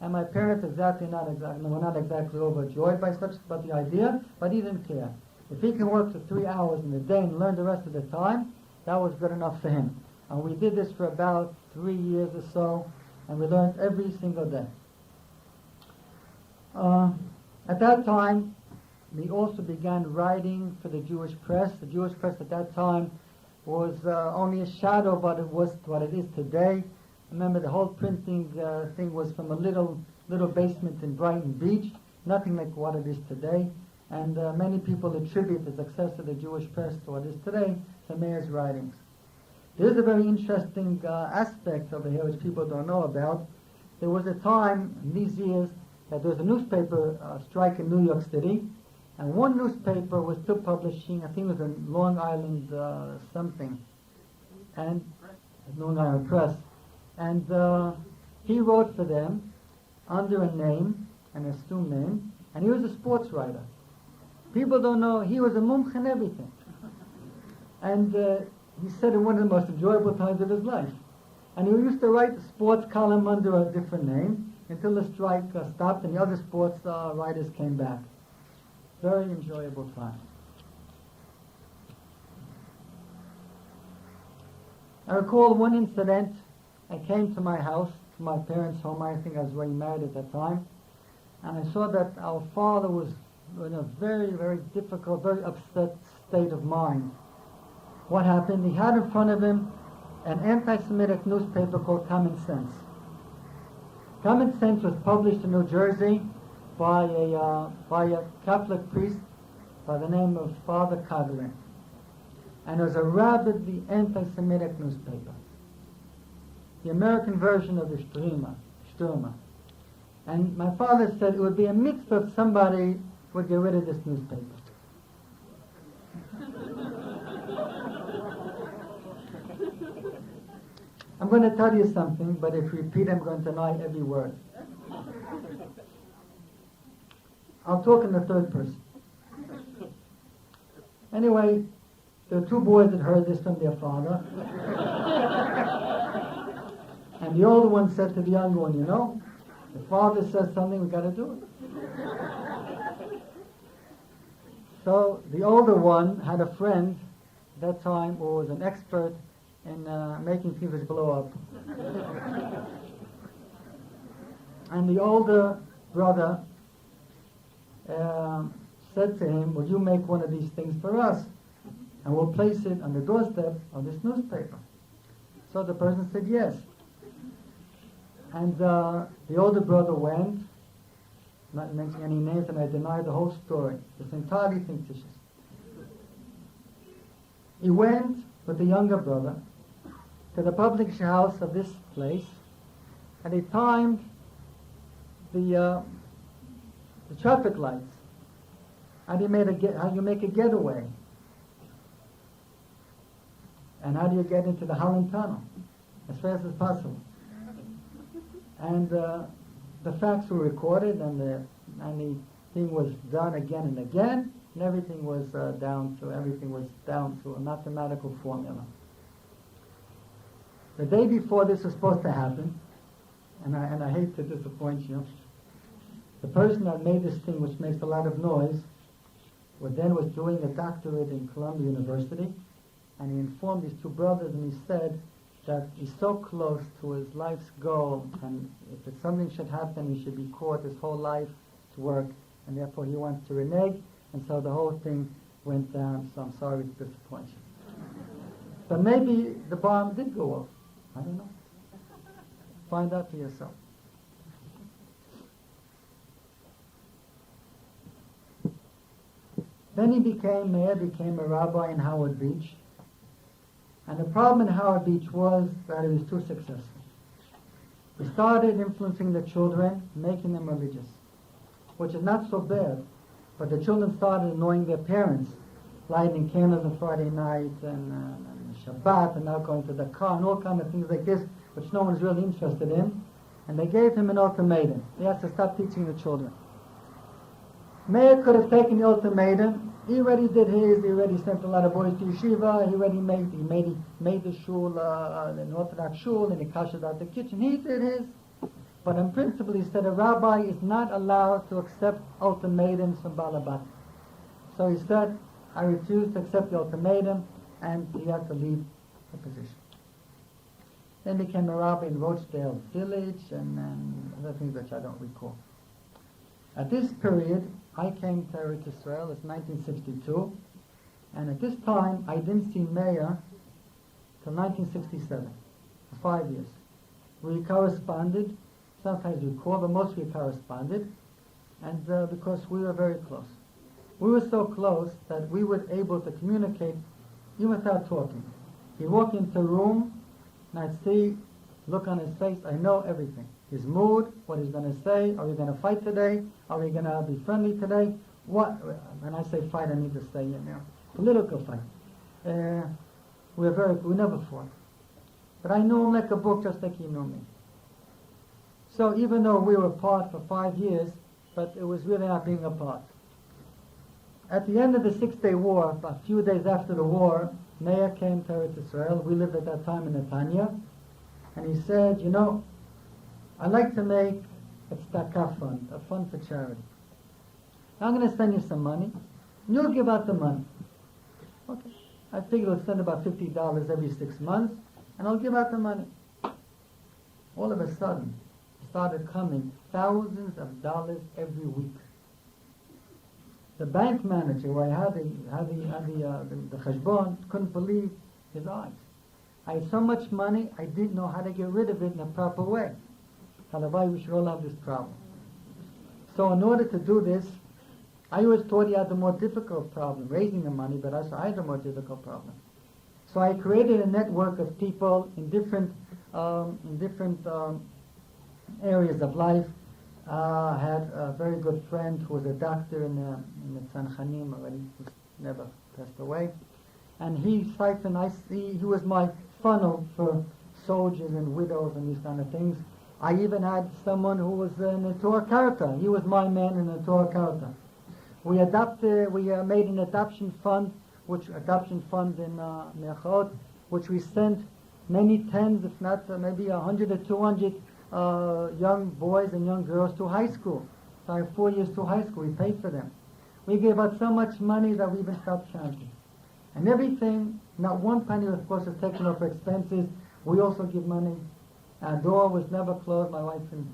And my parents were not exactly overjoyed by the idea, but he didn't care. If he can work for 3 hours in the day and learn the rest of the time, that was good enough for him. And we did this for about 3 years or so, and we learned every single day. At that time, we also began writing for the Jewish press. The Jewish press at that time was only a shadow of what it is today. Remember, the whole printing thing was from a little basement in Brighton Beach, nothing like what it is today. And many people attribute the success of the Jewish press to what it is today to Meir's writings. There is a very interesting aspect over here which people don't know about. There was a time in these years that there was a newspaper strike in New York City, and one newspaper was still publishing, I think it was in Long Island something, and Long Island Press. And he wrote for them under a name, an assumed name, and he was a sports writer. People don't know, he was a mumch in everything. And he said in one of the most enjoyable times of his life. And he used to write the sports column under a different name until the strike stopped and the other sports writers came back. Very enjoyable time. I recall one incident. I came to my house, to my parents' home. I think I was already married at that time. And I saw that our father was in a very, very difficult, very upset state of mind. What happened? He had in front of him an anti-Semitic newspaper called Common Sense. Common Sense was published in New Jersey by a Catholic priest by the name of Father Kahane. And it was a rabidly anti-Semitic newspaper. The American version of the Stürmer. And my father said it would be a mitzvah if somebody would get rid of this newspaper. I'm going to tell you something, but if you repeat, I'm going to deny every word. I'll talk in the third person. Anyway, there were two boys that heard this from their father. And the older one said to the younger one, you know, the father says something, we've got to do it. So the older one had a friend at that time who was an expert in making fevers blow up. And the older brother said to him, will you make one of these things for us? And we'll place it on the doorstep of this newspaper. So the person said yes. And the older brother went, not mentioning any names, and I deny the whole story. It's entirely fictitious. He went with the younger brother to the public house of this place, and he timed the traffic lights. How you make a getaway, and how do you get into the Holland Tunnel as fast as possible. And the facts were recorded, and the thing was done again and again, and everything was down to a mathematical formula. The day before this was supposed to happen, and I hate to disappoint you, the person that made this thing, which makes a lot of noise, was doing a doctorate in Columbia University, and he informed his two brothers, and he said that he's so close to his life's goal, and if something should happen, he should be caught his whole life to work, and therefore he wants to renege, and so the whole thing went down, so I'm sorry to disappoint you. But maybe the bomb did go off. I don't know. Find out for yourself. Then Meir became a rabbi in Howard Beach. And the problem in Howard Beach was that he was too successful. He started influencing the children, making them religious, which is not so bad. But the children started annoying their parents, lighting candles on Friday night and Shabbat, and now going to the car, and all kinds of things like this, which no one's really interested in. And they gave him an ultimatum. He has to stop teaching the children. Meir could have taken the ultimatum. He already did his. He already sent a lot of boys to yeshiva. He already made the shul, an Orthodox shul, and he kashed out the kitchen. He did his. But in principle, he said a rabbi is not allowed to accept ultimatums from Balabat. So he said, I refuse to accept the ultimatum, and he had to leave the position. Then became a rabbi in Rochdale Village, and other things which I don't recall. At this period, I came to Eretz Israel. It's 1962, and at this time, I didn't see Meir till 1967, for 5 years. We corresponded. Sometimes we called, but mostly we corresponded, and because we were very close. We were so close that we were able to communicate even without talking. He'd walk into a room, and I'd see look on his face. I know everything. His mood, what he's going to say. Are we going to fight today? Are we going to be friendly today? What? When I say fight, I need to say, political fight. We never fought. But I knew him like a book, just like he knew me. So even though we were apart for 5 years, but it was really not being apart. At the end of the 6-Day War, a few days after the war, Meir came to Eretz Israel. We lived at that time in Netanya. And he said, I'd like to make a tzedakah fund, a fund for charity. I'm going to send you some money, and you'll give out the money. Okay. I figured I'll send about $50 every 6 months, and I'll give out the money. All of a sudden, started coming thousands of dollars every week. The bank manager, where I had the cheshbon, couldn't believe his eyes. I had so much money, I didn't know how to get rid of it in a proper way. Halavai, we should all have this problem. So in order to do this, I always thought he had the more difficult problem, raising the money, but I had a more difficult problem. So I created a network of people in different areas of life. I had a very good friend who was a doctor in the Tzanchanim already, who's never passed away. And he was my funnel for soldiers and widows and these kind of things. I even had someone who was in the Torah Karta. He was my man in the Torah Karta. We made an adoption fund in Me'achot, which we sent many tens, if not maybe 100 or 200 young boys and young girls to high school. So I have 4 years to high school. We paid for them. We gave out so much money that we even stopped counting. And everything, not one penny of course was taken off for expenses. We also give money. Our door was never closed. My wife can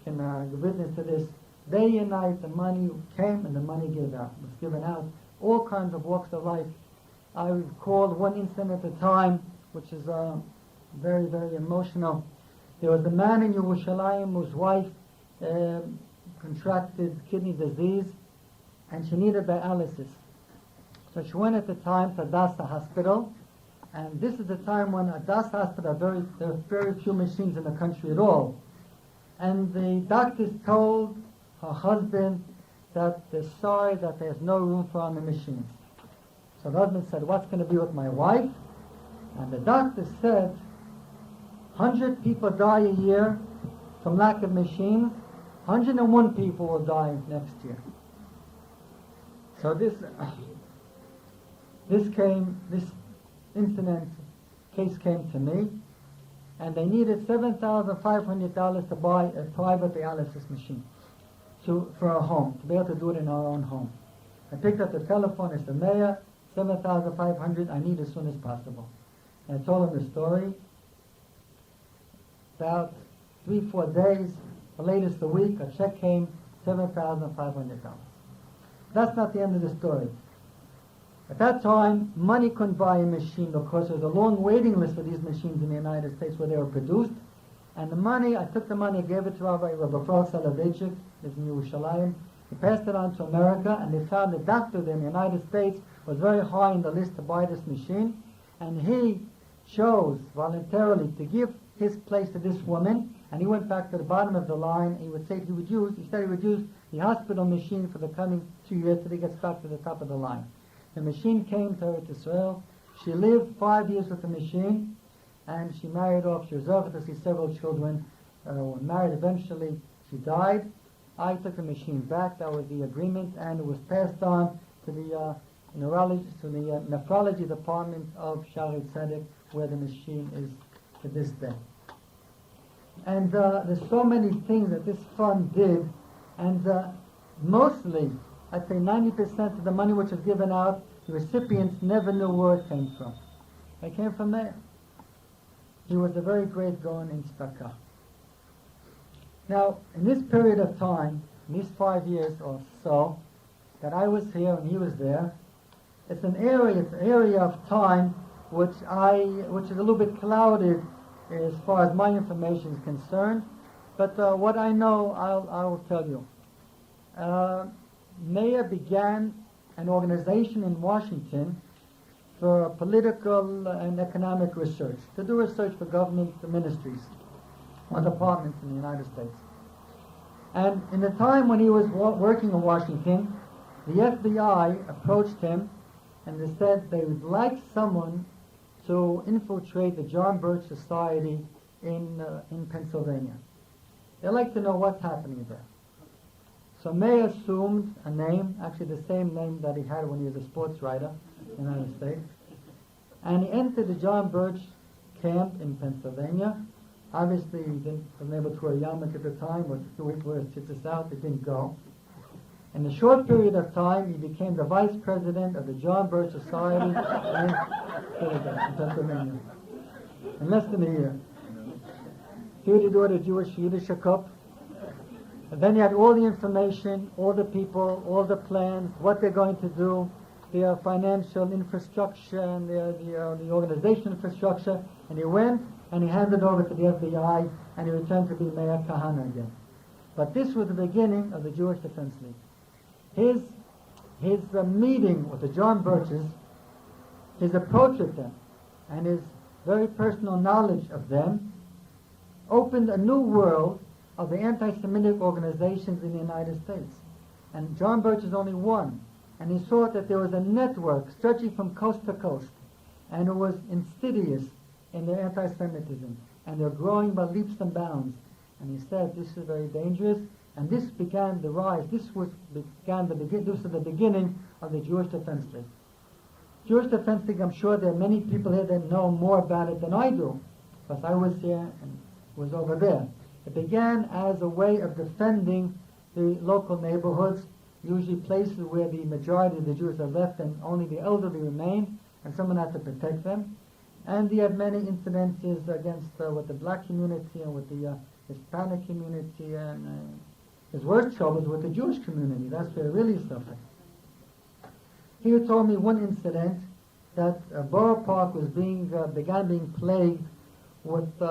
give witness to this. Day and night the money came and the money was given out. All kinds of walks of life. I recall one incident at a time, which is very, very emotional. There was a man in Yerushalayim whose wife contracted kidney disease, and she needed dialysis. So she went at the time to Hadassah Hospital, and this is the time when Hadassah Hospital, there are very few machines in the country at all. And the doctors told her husband that they're sorry that there's no room for on the machines. So the husband said, what's going to be with my wife? And the doctor said, 100 people die a year from lack of machines. 101 people will die next year. So this case came to me, and they needed $7,500 to buy a private dialysis machine for our home, to be able to do it in our own home. I picked up the telephone. I said, Meir, $7,500 I need as soon as possible. And I told him the story. About 3-4 days, the latest a week, a check came, $7,500. That's not the end of the story. At that time, money couldn't buy a machine because there was a long waiting list for these machines in the United States where they were produced. And the money, I took the money, I gave it to Rabbi Soloveitchik, lives in Yerushalayim. He passed it on to America, and they found a doctor there in the United States was very high on the list to buy this machine. And he chose voluntarily to give his place to this woman, and he went back to the bottom of the line. He would say he said he would use the hospital machine for the coming 2 years till he gets back to the top of the line. The machine came to her to Israel. She lived 5 years with the machine, and she married off. She was over to see several children. Were married eventually. She died. I took the machine back. That was the agreement, and it was passed on to the nephrology department of Shaarei Tzedek, where the machine is to this day. And there's so many things that this fund did, and mostly, I'd say 90% of the money which was given out, the recipients never knew where it came from. It came from Meir. He was a very great Gaon in tzedakah. Now, in this period of time, in these 5 years or so, that I was here and he was there, it's an area of time which is a little bit clouded as far as my information is concerned. But what I know, I will tell you. Meir began an organization in Washington for political and economic research, to do research for government ministries or departments in the United States. And in the time when he was working in Washington, the FBI approached him and they said they would like someone to infiltrate the John Birch Society in Pennsylvania. They'd like to know what's happening there. So Meir assumed a name, actually the same name that he had when he was a sports writer in the United States. And he entered the John Birch camp in Pennsylvania. Obviously, he wasn't able to wear a yarmulke at the time, or to wear his tzitzis out. He didn't go. In a short period of time, he became the vice president of the John Birch Society in Pennsylvania. In less than a year. He would do it at Jewish Yiddish Cup. And then he had all the information, all the people, all the plans, what they're going to do, their financial infrastructure and the organization infrastructure. And he went and he handed over to the FBI and he returned to be Mayor Kahane again. But this was the beginning of the Jewish Defense League. His meeting with the John Birches, his approach with them, and his very personal knowledge of them opened a new world of the anti-Semitic organizations in the United States. And John Birch is only one. And he saw that there was a network stretching from coast to coast. And it was insidious in their anti-Semitism. And they're growing by leaps and bounds. And he said, this is very dangerous. And this began the rise. This was the beginning of the Jewish Defense League. Jewish Defense League, I'm sure there are many people here that know more about it than I do. Because I was here and was over there. It began as a way of defending the local neighborhoods, usually places where the majority of the Jews are left and only the elderly remain, and someone had to protect them. And he had many incidences against with the black community and with the Hispanic community, and his worst troubles with the Jewish community. That's where he really suffered. He told me one incident that Borough Park was began being plagued with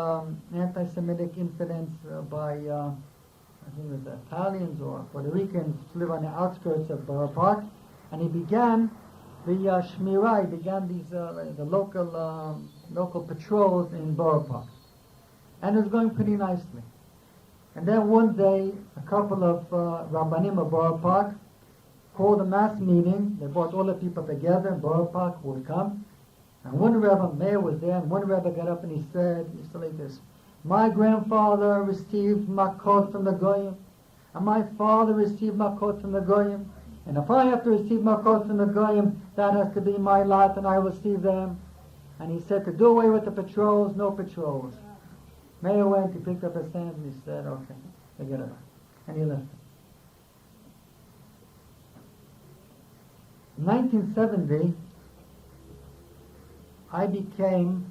anti-Semitic incidents by, I think it was Italians or Puerto Ricans who live on the outskirts of Borough Park, and he began the Shmirah, he began these the local patrols in Borough Park, and it was going pretty nicely. And then one day, a couple of Rabbanim of Borough Park called a mass meeting. They brought all the people together in Borough Park who would come. And one Rebbe, Meir was there, and one Rebbe got up and he said, he used to like this, my grandfather received makot from the Goyim, and my father received makot from the Goyim, and if I have to receive makot from the Goyim, that has to be my lot, and I will receive them. And he said, to do away with the patrols, no patrols. Meir went, he picked up his hands, and he said, okay, forget it. And he left. In 1970, I became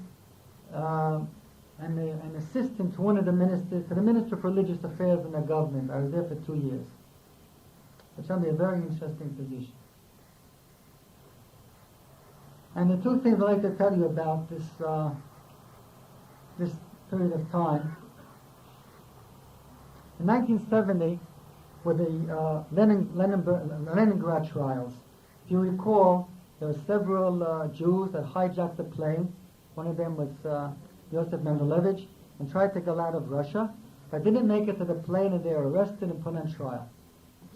an assistant to one of the ministers, to the Minister for Religious Affairs in the government. I was there for 2 years. It found me a very interesting position. And the two things I'd like to tell you about this period of time. In 1970, with the Leningrad trials, if you recall, there were several Jews that hijacked the plane. One of them was Yosef Mendelevich, and tried to get out of Russia, but didn't make it to the plane, and they were arrested and put on trial.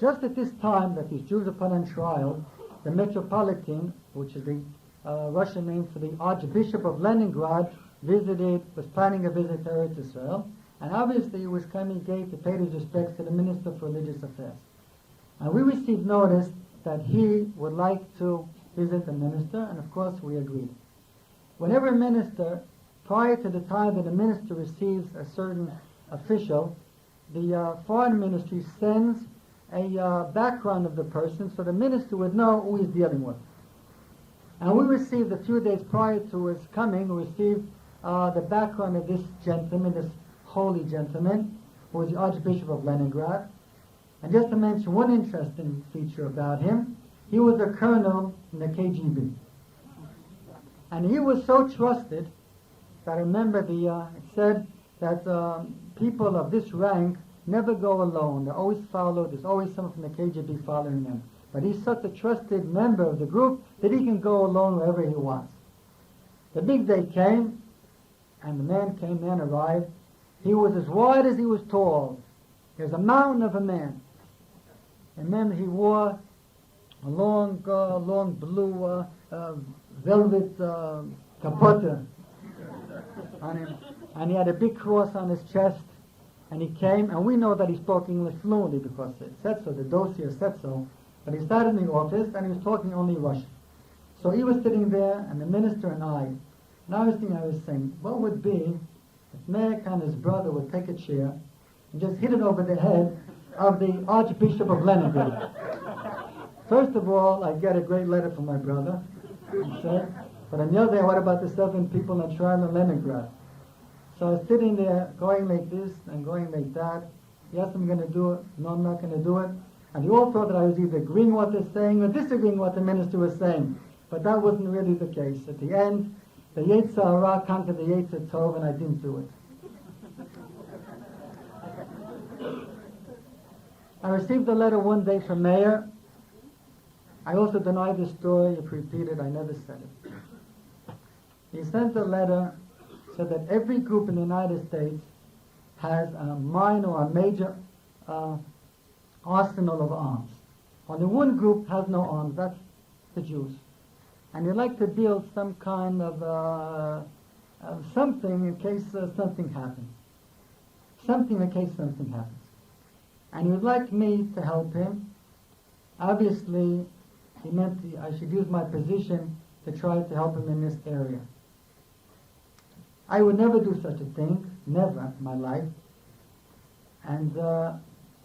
Just at this time that these Jews are put on trial, the Metropolitan, which is the Russian name for the Archbishop of Leningrad, was planning a visit to Eretz Israel, and obviously he was coming gay to pay his respects to the Minister for Religious Affairs. And we received notice that he would like to visit the minister, and of course we agreed. Whenever a minister, prior to the time that a minister receives a certain official, the foreign ministry sends a background of the person so the minister would know who he's dealing with. And we received, a few days prior to his coming, we received the background of this gentleman, this holy gentleman, who was the Archbishop of Leningrad. And just to mention one interesting feature about him, he was a colonel in the KGB. And he was so trusted that I remember it said that people of this rank never go alone. They're always followed. There's always someone from the KGB following them. But he's such a trusted member of the group that he can go alone wherever he wants. The big day came, and the man arrived. He was as wide as he was tall. He was a mountain of a man. And then he wore a long blue velvet capote on him. And he had a big cross on his chest. And he came, and we know that he spoke English fluently because it said so, the dossier said so. But he started in the office, and he was talking only Russian. So he was sitting there, and the minister and I was saying, what would be if Meir and his brother would take a chair and just hit it over the head of the Archbishop of Leningrad? First of all, I get a great letter from my brother, he said, but on the other hand, what about the 7 people on trial in Leningrad? So I was sitting there, going like this and going like that. Yes, I'm going to do it. No, I'm not going to do it. And you all thought that I was either agreeing what they're saying or disagreeing what the minister was saying. But that wasn't really the case. At the end, the Yetzer Hara conquered the Yetzer Tov, and I didn't do it. I received a letter one day from Meir. I also denied the story. If repeated, I never said it. He sent a letter, said that every group in the United States has a minor or a major arsenal of arms. Only one group has no arms, that's the Jews. And you'd like to build some kind of something in case something happens. Something in case something happens. And he would like me to help him. Obviously, he meant I should use my position to try to help him in this area. I would never do such a thing, never in my life. And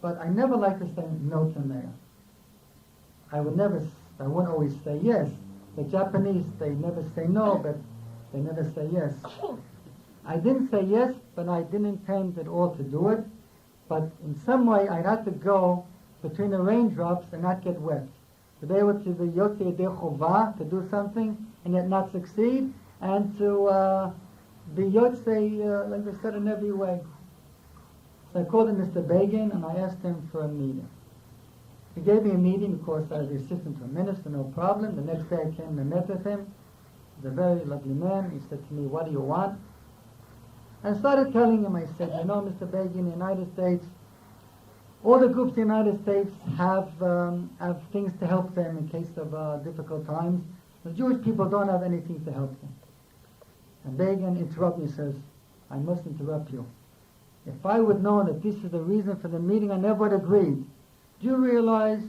but I never like to say no to Meir. I wouldn't always say yes. The Japanese, they never say no, but they never say yes. I didn't say yes, but I didn't intend at all to do it. But in some way, I'd have to go between the raindrops and not get wet. To be able to be Yotzei Yedei Chova, to do something and yet not succeed, and to be Yotzei, like I said, in every way. So I called him Mr. Begin, and I asked him for a meeting. He gave me a meeting, of course, as the assistant to a minister, no problem. The next day I came and met with him. He's a very lovely man. He said to me, what do you want? And I started telling him, I said, you know, Mr. Begin, in the United States, all the groups in the United States have things to help them in case of difficult times. The Jewish people don't have anything to help them. And Begin interrupted me and says, I must interrupt you. If I would know that this is the reason for the meeting, I never would have agreed. Do you realize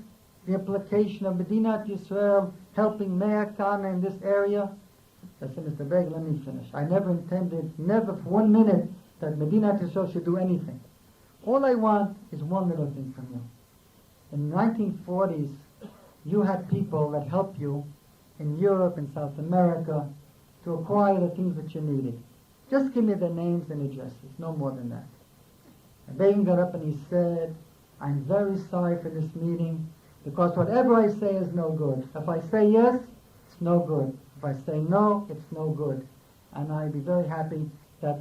the implication of Medinat Yisrael helping Meir Kahane in this area? I said, Mr. Begin, let me finish. I never intended, never for 1 minute, that Medinat Yisrael should do anything. All I want is one little thing from you. In the 1940s, you had people that helped you in Europe and South America to acquire the things that you needed. Just give me the names and addresses, no more than that. And Begin got up and he said, I'm very sorry for this meeting because whatever I say is no good. If I say yes, it's no good. If I say no, it's no good. And I'd be very happy that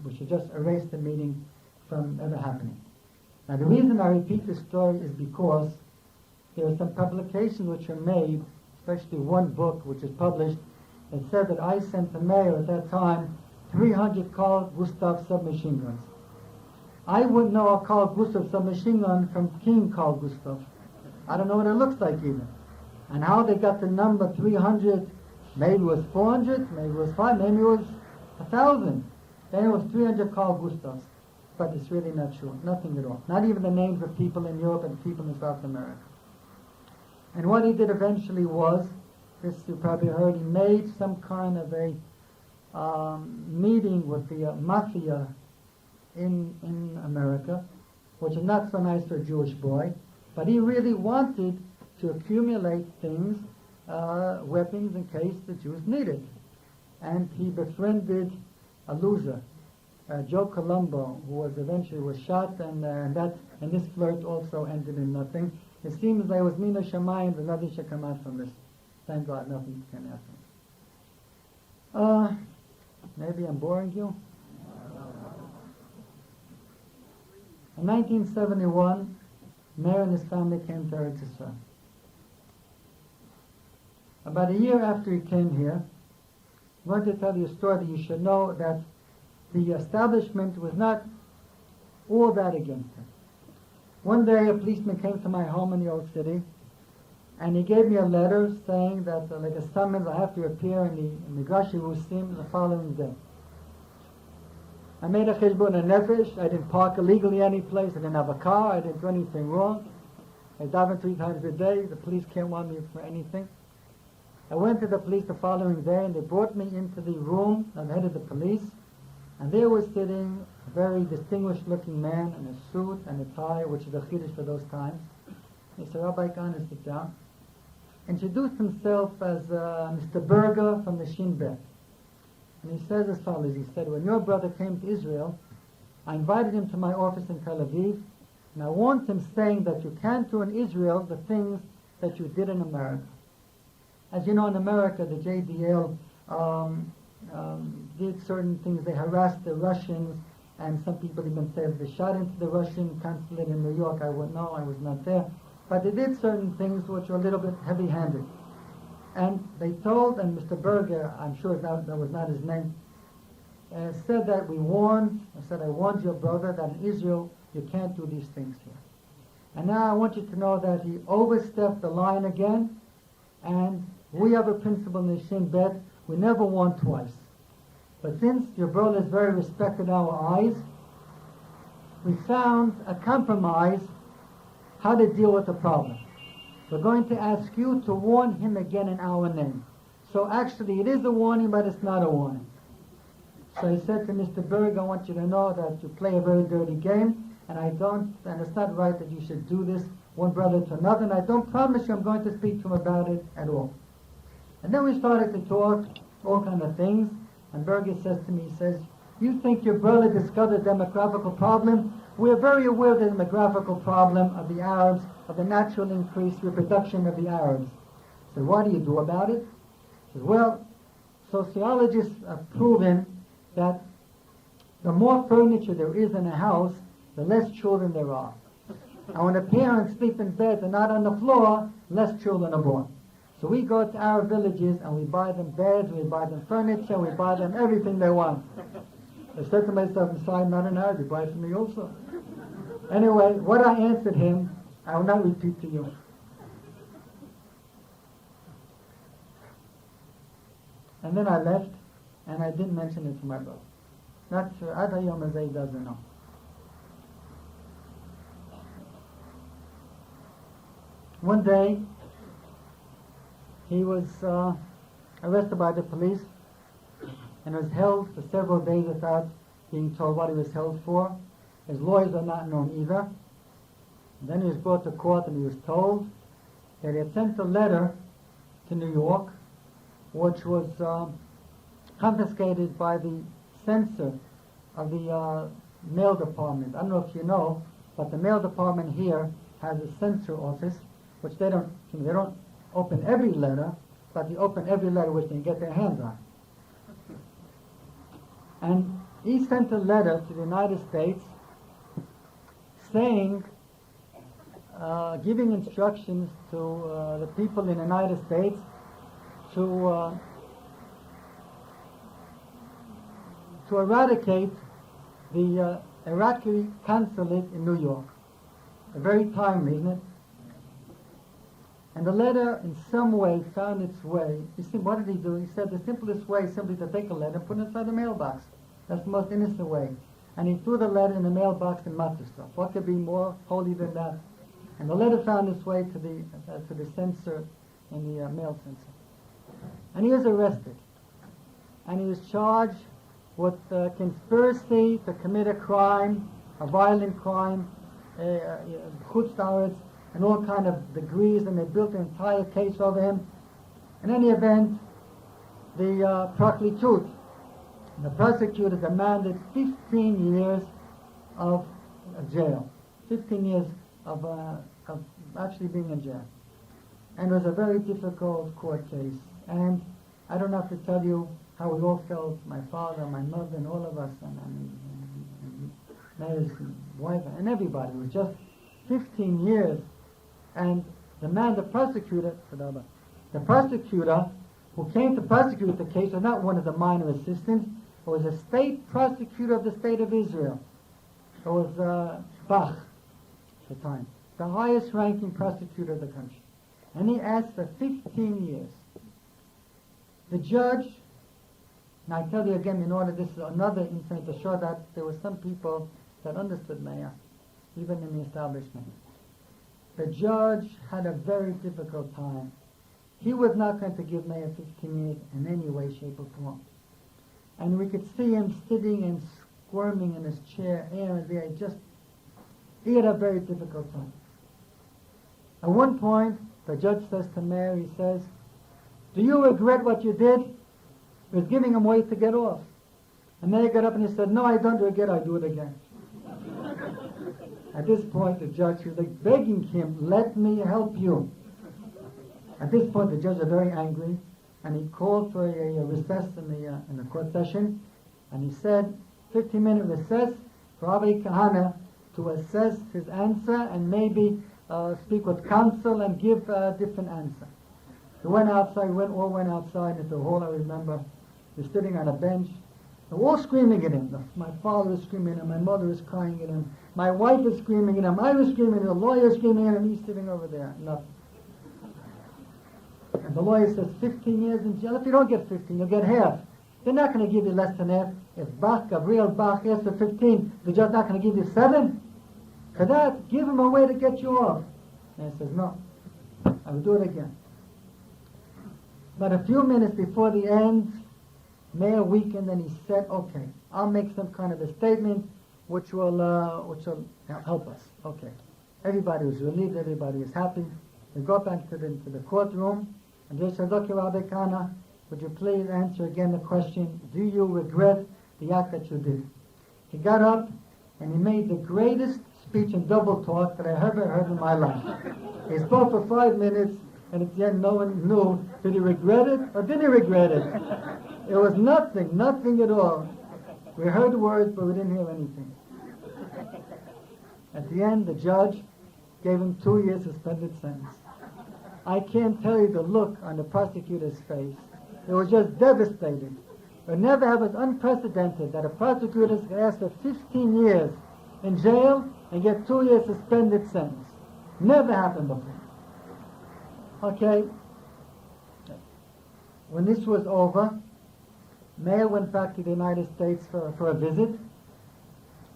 we should just erase the meeting from ever happening. Now the reason I repeat this story is because there are some publications which are made, especially one book which is published, that said that I sent to Meir at that time 300 Carl Gustav submachine guns. I wouldn't know a Carl Gustav submachine gun from King Carl Gustav. I don't know what it looks like even. And how they got the number 300, maybe it was 400, maybe it was 5, maybe it was 1,000. Then it was 300 Carl Gustavs. But it's really not true. Nothing at all. Not even the names of people in Europe and people in South America. And what he did eventually was, this you probably heard, he made some kind of a meeting with the mafia in America, which is not so nice for a Jewish boy, but he really wanted to accumulate things, weapons in case the Jews needed. And he befriended a loser, Joe Colombo, who was eventually shot, and this flirt also ended in nothing. It seems there was Mina Shamayim, but nothing should come out from this. Thank God, nothing can happen. Maybe I'm boring you. In 1971, Meir and his family came to Eretz Yisrael. About a year after he came here, I want to tell you a story that you should know that the establishment was not all that against him. One day a policeman came to my home in the old city, and he gave me a letter saying that, like a summons, I have to appear in the Gashi Rusim the following day. I made a cheshbon and nefesh. I didn't park illegally any place. I didn't have a car. I didn't do anything wrong. I daven 3 times a day. The police can't want me for anything. I went to the police the following day, and they brought me into the room of the head of the police, and there was sitting a very distinguished-looking man in a suit and a tie, which is a chiddush for those times. He said, Rabbi Kahane, sit down. Introduced himself as Mr. Berger from the Shin Bet. And he says as follows, he said, when your brother came to Israel, I invited him to my office in Tel Aviv, and I warned him saying that you can't do in Israel the things that you did in America. As you know, in America, the JDL did certain things. They harassed the Russians, and some people even said they shot into the Russian consulate in New York. I wouldn't know, I was not there. But they did certain things which were a little bit heavy-handed. And they told, and Mr. Berger, I'm sure that was not his name, said that I warned your brother that in Israel you can't do these things here. And now I want you to know that he overstepped the line again, and we have a principle in the Shin Bet, we never warn twice. But since your brother is very respected in our eyes, we found a compromise how to deal with the problem. We're going to ask you to warn him again in our name. So actually it is a warning, but it's not a warning. So he said to Mr. Berg, I want you to know that you play a very dirty game, and it's not right that you should do this, one brother to another, and I don't promise you I'm going to speak to him about it at all. And then we started to talk, all kind of things, and Berger says to me, he says, you think your brother discovered the demographical problem? We're very aware of the demographical problem of the Arabs, of the natural increased reproduction of the Arabs. So what do you do about it? He says, well, sociologists have proven that the more furniture there is in a house, the less children there are. And when the parents sleep in bed and not on the floor, less children are born. So we go to our villages and we buy them beds, we buy them furniture, we buy them everything they want. I said to myself inside, not an Arab, you buy it for me also. Anyway, what I answered him, I will not repeat to you. And then I left, and I didn't mention it to my brother. Not sure, Ad Hayom Hazeh doesn't know. One day, he was arrested by the police and was held for several days without being told what he was held for. His lawyers are not known either. And then he was brought to court and he was told that he had sent a letter to New York which was confiscated by the censor of the mail department. I don't know if you know, but the mail department here has a censor office, which they don't open every letter, but he opened every letter which they can get their hands on. And he sent a letter to the United States saying, giving instructions to the people in the United States to eradicate the Iraqi consulate in New York. Very timely, isn't it? And the letter, in some way, found its way. You see, what did he do? He said the simplest way is simply to take a letter and put it inside the mailbox. That's the most innocent way. And he threw the letter in the mailbox in Matzah. What could be more holy than that? And the letter found its way to the censor in the mail censor. And he was arrested. And he was charged with conspiracy to commit a crime, a violent crime, chutzlaretz, and all kind of degrees, and they built an entire case over him. In any event, the the prosecutor demanded 15 years of jail, 15 years of actually being in jail. And it was a very difficult court case. And I don't have to tell you how we all felt, my father, my mother, and all of us, and Meir's wife, and everybody. It was just 15 years. And the prosecutor who came to prosecute the case was not one of the minor assistants. It was a state prosecutor of the state of Israel. It was Bach at the time, the highest ranking prosecutor of the country. And he asked for 15 years. The judge, and I tell you again, in order, this is another incident to show that there were some people that understood Meir, even in the establishment. The judge had a very difficult time. He was not going to give Meir 15 years in any way, shape, or form. And we could see him sitting and squirming in his chair here and there. He had a very difficult time. At one point, the judge says to Meir, he says, "Do you regret what you did?" He was giving him way to get off. And Meir got up and he said, "No, I don't regret, I do it again." At this point, the judge was like begging him, "Let me help you." At this point, the judge was very angry, and he called for a recess in the court session, and he said, 15-minute recess for Rabbi Kahane to assess his answer and maybe speak with counsel and give a different answer. He went outside, all went outside into the hall, I remember. He was sitting on a bench. They were all screaming at him. My father was screaming at him, my mother was crying at him, my wife was screaming at him, I was screaming at him, the lawyer was screaming at him, he's sitting over there, nothing. And the lawyer says, 15 years in jail. If you don't get 15, you'll get half. They're not going to give you less than half. If Gabriel Bach asks for 15, the judge's not going to give you 7? For that, give him a way to get you off. And he says, "No, I will do it again." But a few minutes before the end, Meir weakened and he said, "Okay, I'll make some kind of a statement which will help us." Okay. Everybody was relieved, everybody was happy. They go back to the courtroom, and they said, "Look, Rabbi Kahane, would you please answer again the question, do you regret the act that you did?" He got up, and he made the greatest speech in double talk that I ever heard in my life. He spoke for 5 minutes, and at the end no one knew, did he regret it or didn't he regret it? It was nothing at all. We heard words, but we didn't hear anything. At the end, the judge gave him 2 years suspended sentence. I can't tell you the look on the prosecutor's face. It was just devastating. It never happened. Unprecedented that a prosecutor could ask for 15 years in jail and get 2 years suspended sentence. Never happened before. Okay. When this was over, Meir went back to the United States for a visit.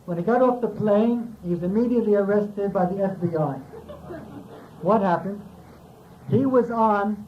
When he got off the plane, he was immediately arrested by the FBI. What happened? He was on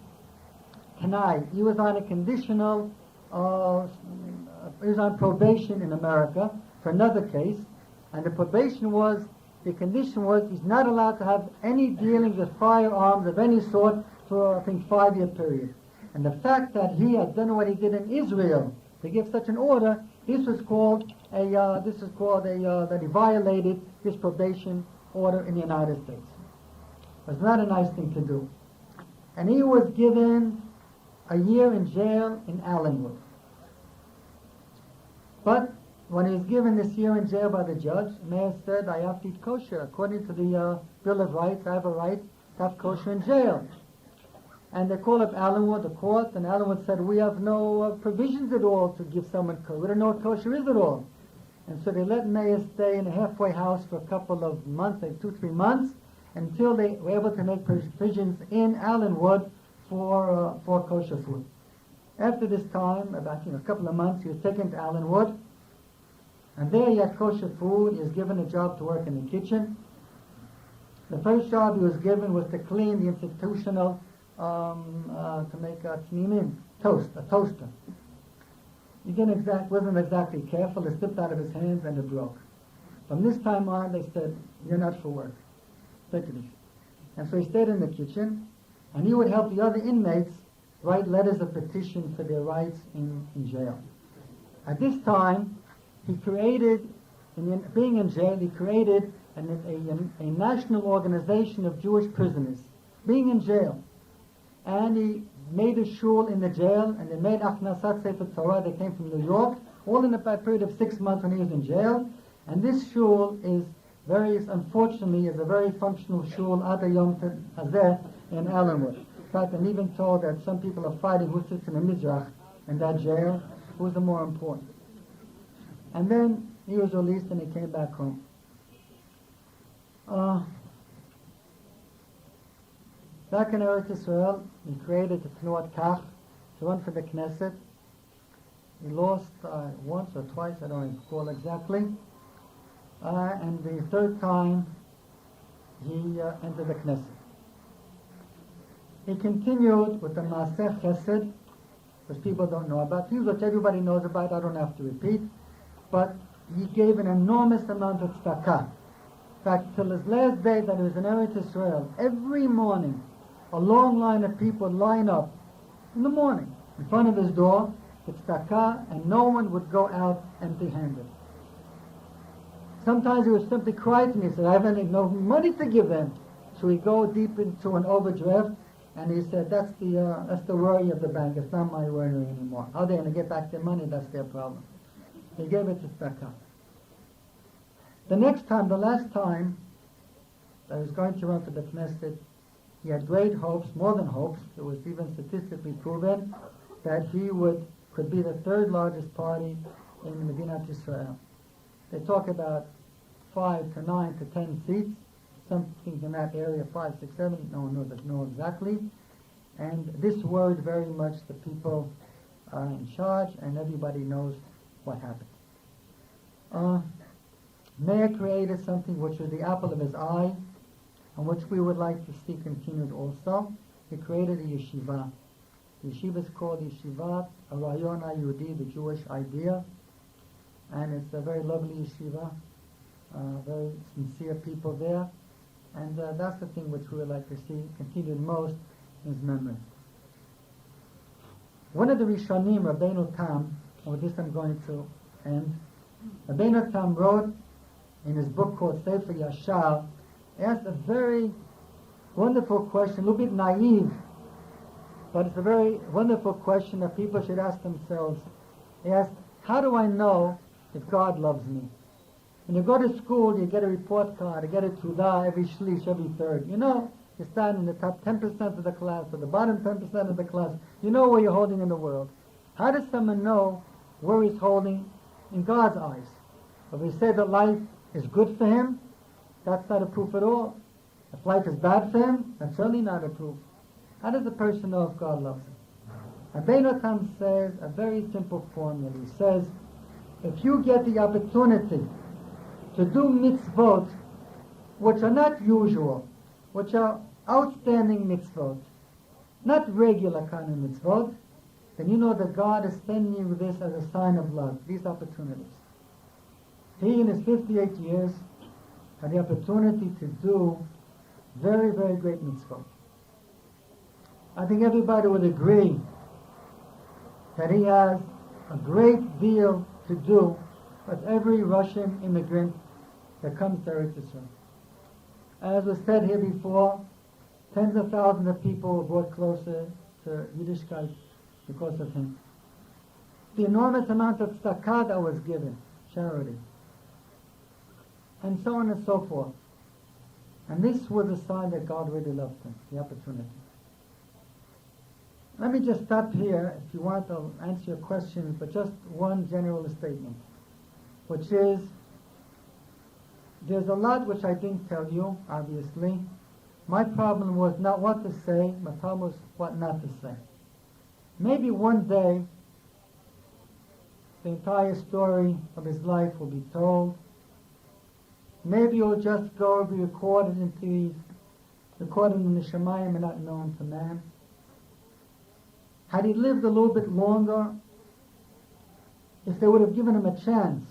Kahane. He was on a conditional, he was on probation in America for another case, and the condition was he's not allowed to have any dealings with firearms of any sort for, I think, 5-year period. And the fact that he had done what he did in Israel to give such an order, this was called that he violated his probation order in the United States. It was not a nice thing to do. And he was given a year in jail in Allenwood. But when he was given this year in jail by the judge, Meir said, I have to eat kosher. According to the Bill of Rights, I have a right to have kosher in jail. And they called up Allenwood, the court, and Allenwood said, we have no provisions at all to give someone kosher. We don't know what kosher is at all. And so they let Meir stay in a halfway house for a couple of months, like 2-3 months, until they were able to make provisions in Allenwood for kosher food. After this time, about a couple of months, he was taken to Allenwood, and there he had kosher food. He was given a job to work in the kitchen. The first job he was given was to clean the institutional, to make a toaster. He wasn't exactly careful. It slipped out of his hands and it broke. From this time on, they said, you're not for work. Take it easy. And so he stayed in the kitchen, and he would help the other inmates write letters of petition for their rights in jail. At this time, he created, being in jail, he created a national organization of Jewish prisoners, being in jail. And he made a shul in the jail, and they made Achnasat Sefer Torah. They came from New York, all in a period of 6 months when he was in jail. And this shul unfortunately, is a very functional shul ad hayom hazeh in Allenwood. In fact, I'm even told that some people are fighting who sits in the Mizrach in that jail, who's the more important. And then he was released and he came back home. Back in Eretz Israel, he created the Tnuat Kach to run for the Knesset. He lost once or twice, I don't recall exactly. And the third time, he entered the Knesset. He continued with the Maaseh Chesed, which people don't know about. Things which everybody knows about, I don't have to repeat. But he gave an enormous amount of tzedakah. In fact, till his last day that he was in Eretz Israel, every morning, a long line of people line up in the morning in front of his door with tzedakah, and no one would go out empty-handed. Sometimes he would simply cry to me. He said, I have no money to give them. So he'd go deep into an overdraft, and he said, that's the worry of the bank. It's not my worry anymore. How they're going to get back their money, that's their problem. He gave it to tzedakah. The last time that he was going to run for the Knesset, he had great hopes, more than hopes. It was even statistically proven that he could be the third largest party in Medinat Israel. They talk about 5 to 9 to 10 seats, something in that area, 5, 6, 7, no one doesn't know exactly. And this worried very much the people in charge, and everybody knows what happened. Meir created something which was the apple of his eye, and which we would like to see continued also. He created a yeshiva. The yeshiva is called Yeshivat Arayon HaYehudi, the Jewish idea. And it's a very lovely yeshiva, very sincere people there. And that's the thing which we would like to see continued most in his memory. One of the Rishonim, Rabbeinu Tam, and with this I'm going to end, Rabbeinu Tam wrote in his book called Sefer Yashar, asked a very wonderful question, a little bit naive, but it's a very wonderful question that people should ask themselves. He asked, how do I know if God loves me? When you go to school, you get a report card, you get a tudah every shlish, every third. You know, you stand in the top 10% of the class or the bottom 10% of the class. You know where you're holding in the world. How does someone know where he's holding in God's eyes? If we say that life is good for him, that's not a proof at all. If life is bad for him, that's certainly not a proof. How does a person know if God loves him? Rabbeinu Tam says a very simple formula. He says, if you get the opportunity to do mitzvot, which are not usual, which are outstanding mitzvot, not regular kind of mitzvot, then you know that God is sending you this as a sign of love, these opportunities. He, in his 58 years, had the opportunity to do very, very great mitzvot. I think everybody would agree that he has a great deal to do with every Russian immigrant that comes to Eretz Israel. As was said here before, tens of thousands of people were brought closer to Yiddishkeit because of him. The enormous amount of tzedakah that was given, charity, and so on and so forth. And this was a sign that God really loved him, the opportunity. Let me just stop here. If you want, I'll answer your questions, but just one general statement, which is, there's a lot which I didn't tell you, obviously. My problem was not what to say, my problem was what not to say. Maybe one day, the entire story of his life will be told. Maybe it will just go be recorded in the Shemayim and not known to man. Had he lived a little bit longer, if they would have given him a chance,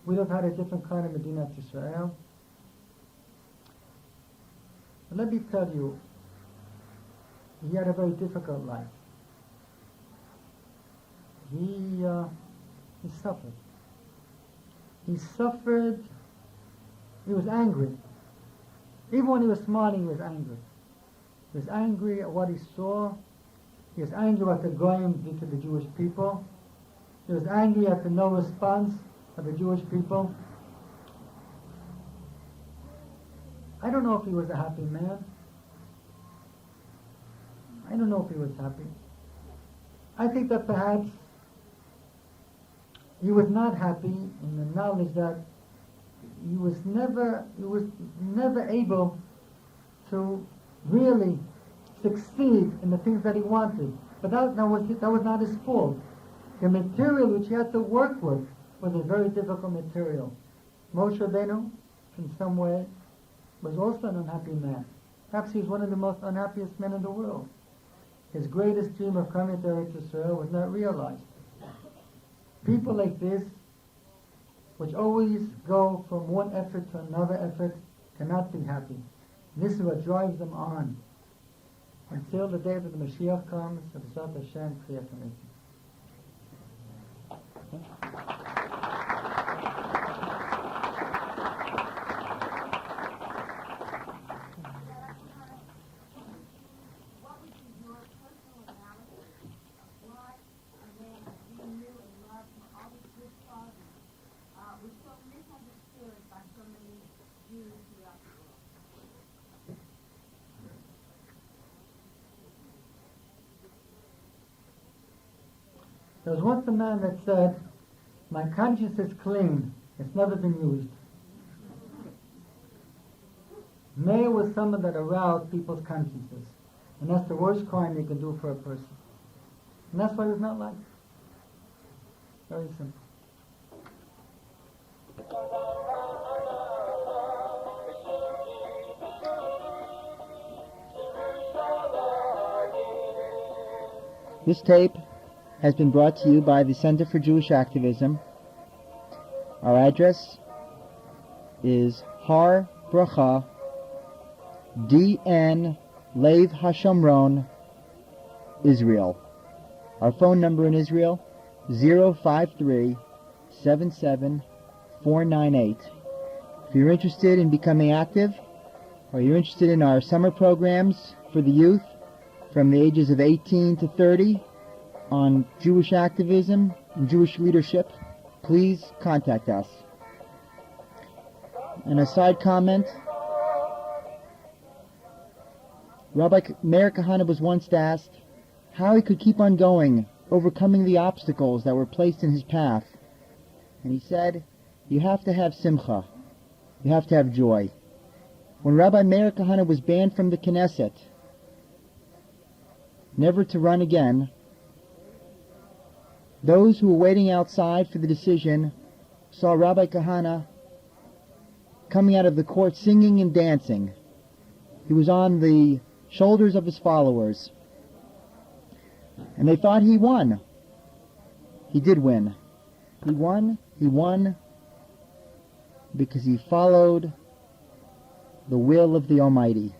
we'd have had a different kind of Medinat Yisrael. But let me tell you, he had a very difficult life. He suffered. He suffered. He was angry. Even when he was smiling, he was angry. He was angry at what he saw. He was angry at the Goyim did to the Jewish people. He was angry at the no response of the Jewish people. I don't know if he was a happy man. I don't know if he was happy. I think that perhaps he was not happy in the knowledge that he was never able to really succeed in the things that he wanted. But that was not his fault. The material which he had to work with was a very difficult material. Moshe Rabbeinu, in some way, was also an unhappy man. Perhaps he was one of the most unhappiest men in the world. His greatest dream of coming to Eretz Yisrael was not realized. People like this, which always go from one effort to another effort, cannot be happy. This is what drives them on until the day that the Mashiach comes, and B'ezrat Hashem, Kriyat Hametim. There was once a man that said, "My conscience is clean. It's never been used." Meir was someone that aroused people's consciences. And that's the worst crime you can do for a person. And that's why he was not liked. Very simple. This tape has been brought to you by the Center for Jewish Activism. Our address is Har Bracha, DN, Lev HaShomron, Israel. Our phone number in Israel, 053-77-498. If you're interested in becoming active, or you're interested in our summer programs for the youth from the ages of 18 to 30, on Jewish activism and Jewish leadership, please contact us. And a side comment, Rabbi Meir Kahane was once asked how he could keep on going, overcoming the obstacles that were placed in his path. And he said, you have to have simcha. You have to have joy. When Rabbi Meir Kahane was banned from the Knesset, never to run again, those who were waiting outside for the decision saw Rabbi Kahane coming out of the court singing and dancing. He was on the shoulders of his followers. And they thought he won. He did win. He won because he followed the will of the Almighty.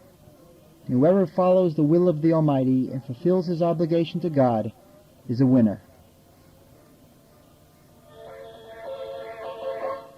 And whoever follows the will of the Almighty and fulfills his obligation to God is a winner.